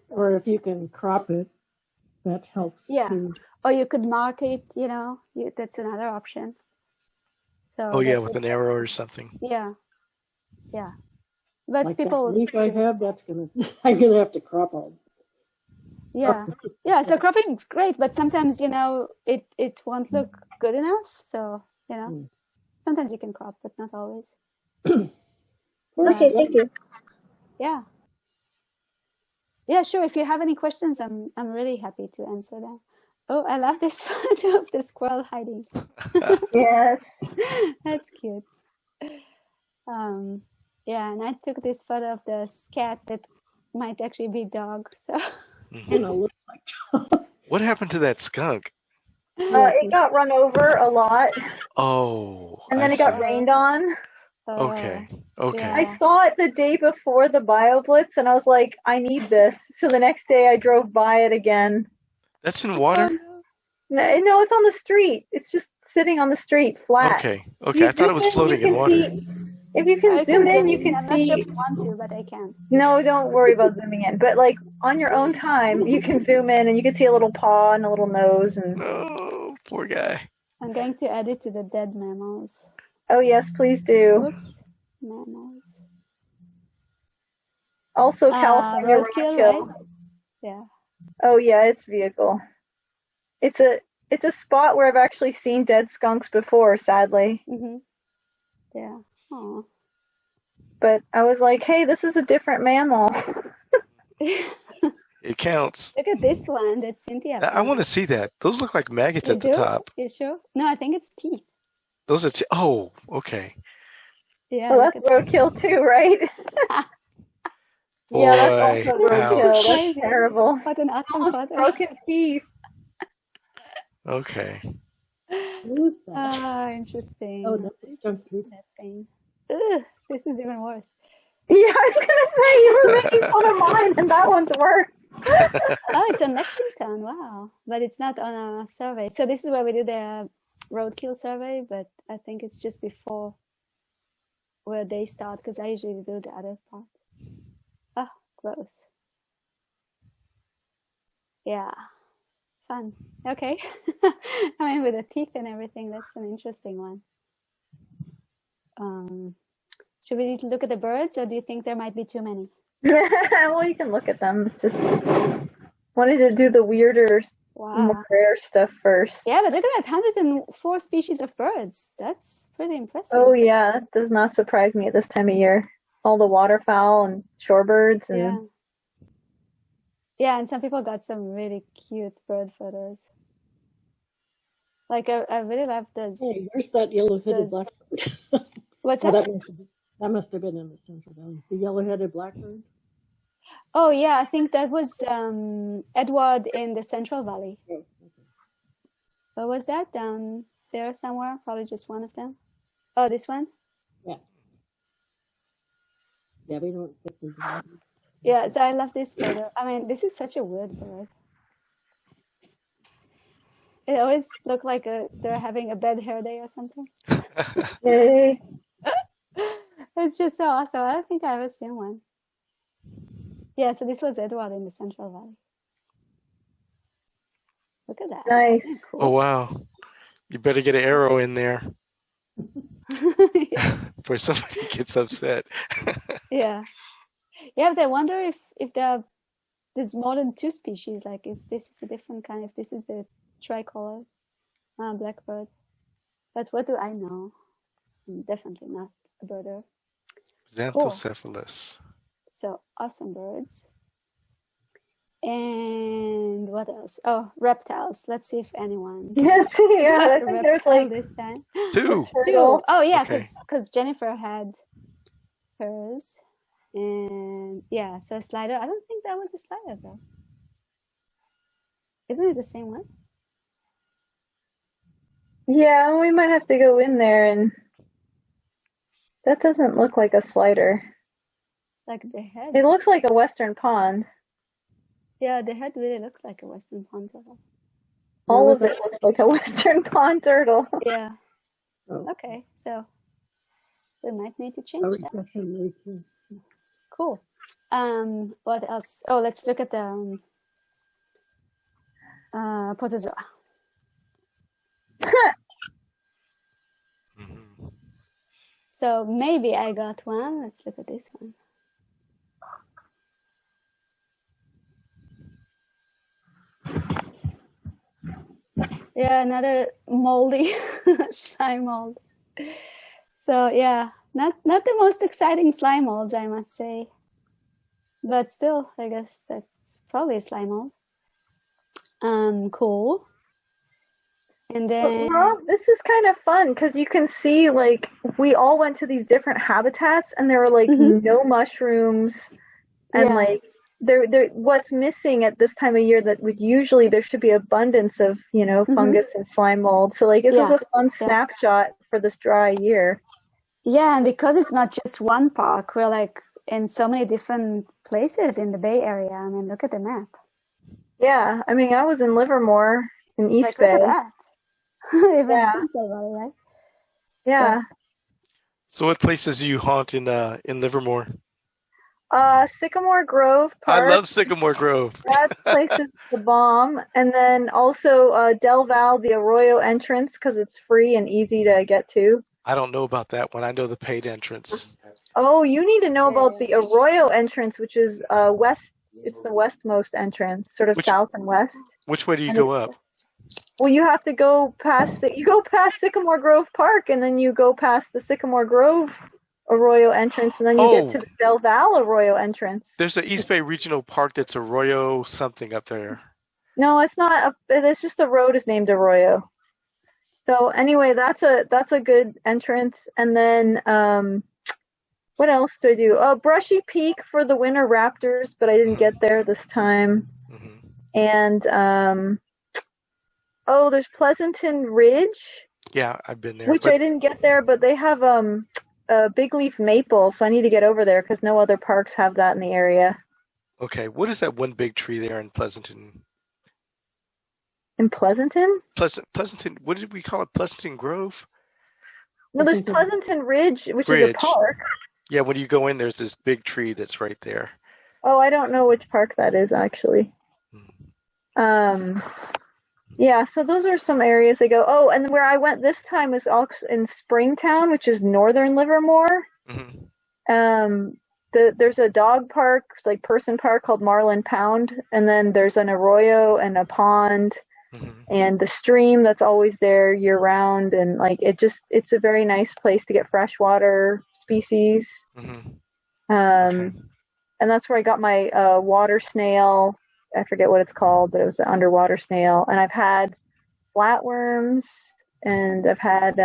Or if you can crop it, that helps too. Or you could mark it, that's another option. So with an arrow or something. Yeah. But like people that leaf I have, I'm gonna have to crop all. Yeah. So cropping is great, but sometimes it won't look good enough. So sometimes you can crop, but not always. Okay, thank you. Yeah. Yeah, sure. If you have any questions, I'm really happy to answer them. Oh, I love this photo of the squirrel hiding. Yes. That's cute. Yeah, and I took this photo of the cat that might actually be dog. So Looks like. What happened to that skunk? It got run over a lot. Oh. And then it got rained on. Okay. Yeah. I saw it the day before the BioBlitz, and I was like, I need this. So the next day I drove by it again. That's in water? No, it's on the street. It's just sitting on the street, flat. Okay. I thought it was floating in water. If you can zoom in, you can I'm see. not sure if I want to, but I can. No, don't worry about zooming in. But like on your own time, you can zoom in and you can see a little paw and a little nose. And Oh, poor guy. I'm going to add it to the dead mammals. oh yes, please do. Oops, mammals. Also, California roadkill, roadkill. right? Yeah. Oh yeah, it's vehicle. It's a spot where I've actually seen dead skunks before, sadly. Mm-hmm. Yeah. Oh. But I was like, hey, this is a different mammal. It counts. Look at this one that Cynthia found. I want to see that. Those look like maggots at the top. You sure? No, I think it's teeth. Those are oh, okay. Yeah. Well, that's roadkill too, right? Yeah, that's also roadkill. That's terrible. What an awesome photo. Broken teeth. Okay. Interesting. Oh, that's a skunk too. That thing. Ugh, this is even worse. Yeah, I was gonna say you were making fun of mine, and that one's worse. Oh, it's on Lexington. Wow, but it's not on a survey. So this is where we do the roadkill survey, but I think it's just before where they start, because I usually do the other part. Oh, gross. Yeah, fun. Okay. I mean, with the teeth and everything, that's an interesting one. Should we look at the birds, or do you think there might be too many? Well, you can look at them. It's just wanted to do the weirder, more rare stuff first. Yeah, but look at that, 104 species of birds. That's pretty impressive. Oh yeah, that does not surprise me at this time of year. All the waterfowl and shorebirds and yeah, and some people got some really cute bird photos. Like I really love those. Hey, where's that yellow-headed blackbird? What's that? That must have been in the Central Valley. The yellow-headed blackbird. Oh yeah, I think that was Edward in the Central Valley. Oh, okay. What was that? Down there somewhere? Probably just one of them. Oh, this one? Yeah. Yeah, we don't get the. Yeah, so I love this photo. I mean, this is such a weird bird. It always look like they're having a bad hair day or something. Yay. It's just so awesome. I don't think I've ever seen one. Yeah, so this was Edward in the Central Valley. Look at that. Nice. Yeah, cool. Oh, wow. You better get an arrow in there Yeah. before somebody gets upset. Yeah. Yeah, but I wonder if there's more than 2 species, like if this is a different kind, if this is the tricolored blackbird. But what do I know? I'm definitely not a birder. Xanthocephalus. So awesome birds. And what else? Oh, reptiles. Let's see if anyone. Yes, yeah. I think there's reptile like this time. 2. 2. Oh yeah, Okay. because Jennifer had hers, and yeah. So slider. I don't think that was a slider though. Isn't it the same one? Yeah, we might have to go in there, and that doesn't look like a slider. Like the head. It looks like a western pond. Yeah, the head really looks like a western pond turtle. All of it looks like a western pond turtle. Yeah. Oh. Okay, so we might need to change I would that. definitely too. Cool. What else? Oh, let's look at the protozoa. Mhm. So maybe I got one. Let's look at this one. Yeah, another moldy slime mold. So yeah, not the most exciting slime molds, I must say. But still, I guess that's probably a slime mold. Cool. And then Rob, this is kind of fun because you can see, like, we all went to these different habitats, and there were like no mushrooms, and Yeah. like there what's missing at this time of year that would usually there should be abundance of, you know, fungus and slime mold. So like this is a fun snapshot for this dry year. Yeah, and because it's not just one park, we're like in so many different places in the Bay Area. I mean, look at the map. Yeah, I mean, I was in Livermore in East Like, Bay. look at that. Even Yeah. Central Valley, right? Yeah. So what places do you haunt in Livermore? Sycamore Grove Park. I love Sycamore Grove. That place is the bomb. And then also Del Val, the Arroyo Entrance, because it's free and easy to get to. I don't know about that one. I know the paid entrance. Oh, you need to know about the Arroyo Entrance, which is west. It's the westmost entrance, sort of south and west. Which way do you go up? Well, you have to go past Sycamore Grove Park, and then you go past the Sycamore Grove Arroyo Entrance, and then you get to the Del Val Arroyo Entrance. There's an East Bay Regional Park that's Arroyo something up there. No, it's not. It's just the road is named Arroyo. So anyway, that's a good entrance. And then what else do I do? Oh, Brushy Peak for the winter raptors, but I didn't get there this time. And there's Pleasanton Ridge. Yeah, I've been there. Which I didn't get there, but they have a big leaf maple, so I need to get over there because no other parks have that in the area. Okay, what is that one big tree there in Pleasanton? In Pleasanton? Pleasanton, what did we call it? Pleasanton Grove? No, there's Pleasanton Ridge, which is a park. Yeah, when you go in, there's this big tree that's right there. Oh, I don't know which park that is, actually. Yeah, so those are some areas I go. Oh, and where I went this time is also in Springtown, which is northern Livermore. There's a dog park, like person park, called Marlin Pound, and then there's an arroyo and a pond, and the stream that's always there year round, and like it's a very nice place to get freshwater species. And that's where I got my water snail. I forget what it's called, but it was the underwater snail. And I've had flatworms, and I've had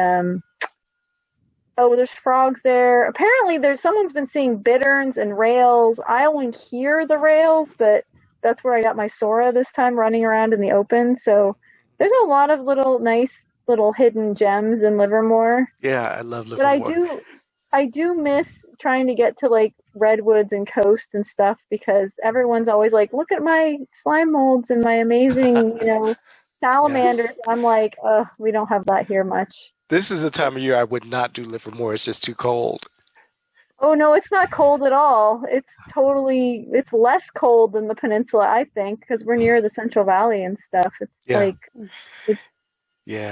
there's frogs there. Apparently someone's been seeing bitterns and rails. I only hear the rails, but that's where I got my Sora this time, running around in the open. So there's a lot of nice little hidden gems in Livermore. Yeah, I love Livermore. But I do miss trying to get to like redwoods and coast and stuff, because everyone's always like, look at my slime molds and my amazing, salamanders, I'm like, we don't have that here much. This is the time of year I would not do Livermore. It's just too cold. Oh no, it's not cold at all. It's less cold than the peninsula, I think, because we're near the Central Valley and stuff. It's Yeah.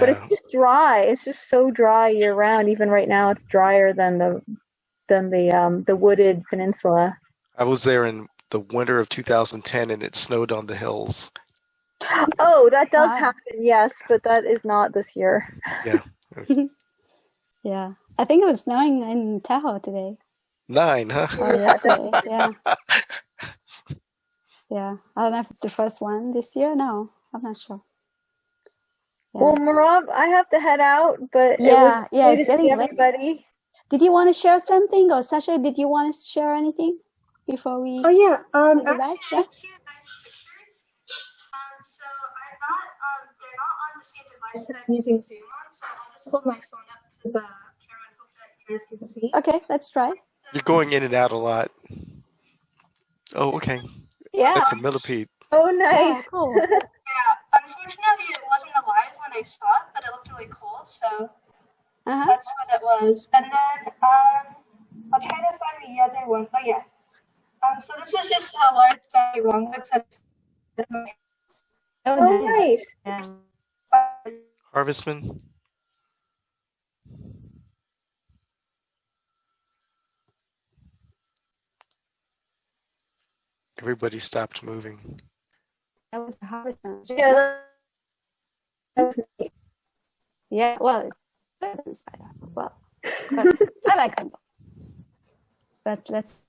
but it's just dry. It's just so dry year round. Even right now, it's drier than the wooded peninsula. I was there in the winter of 2010, and it snowed on the hills. Oh, that does happen, yes, but that is not this year. Yeah. Yeah. I think it was snowing in Tahoe today. 9, huh? Or yesterday, yeah. Yeah. I don't know if it's the first one this year. No, I'm not sure. Yeah. Well, Merav, I have to head out, but yeah, it was it's getting late. everybody. Did you want to share something, or Sasha? Did you want to share anything before we? Oh yeah. Actually, I have two nice pictures. So they're not on the same device that I'm using Zoom on. So I'll just hold my phone up to the camera and hope that you guys can see. Okay, let's try. You're going in and out a lot. Oh, okay. Yeah. That's a millipede. Oh, nice. Yeah, cool. Yeah. Unfortunately, it wasn't alive when I saw it, but it looked really cool. So that's what it was. And then I'll try to find the other one. Oh yeah. So this is just how large that one looks at. Oh, nice. Yeah. Harvestman. Everybody stopped moving. That was the hardest one. Yeah. That was neat. Yeah, well, it's better than spider. Well, but I like them both. But let's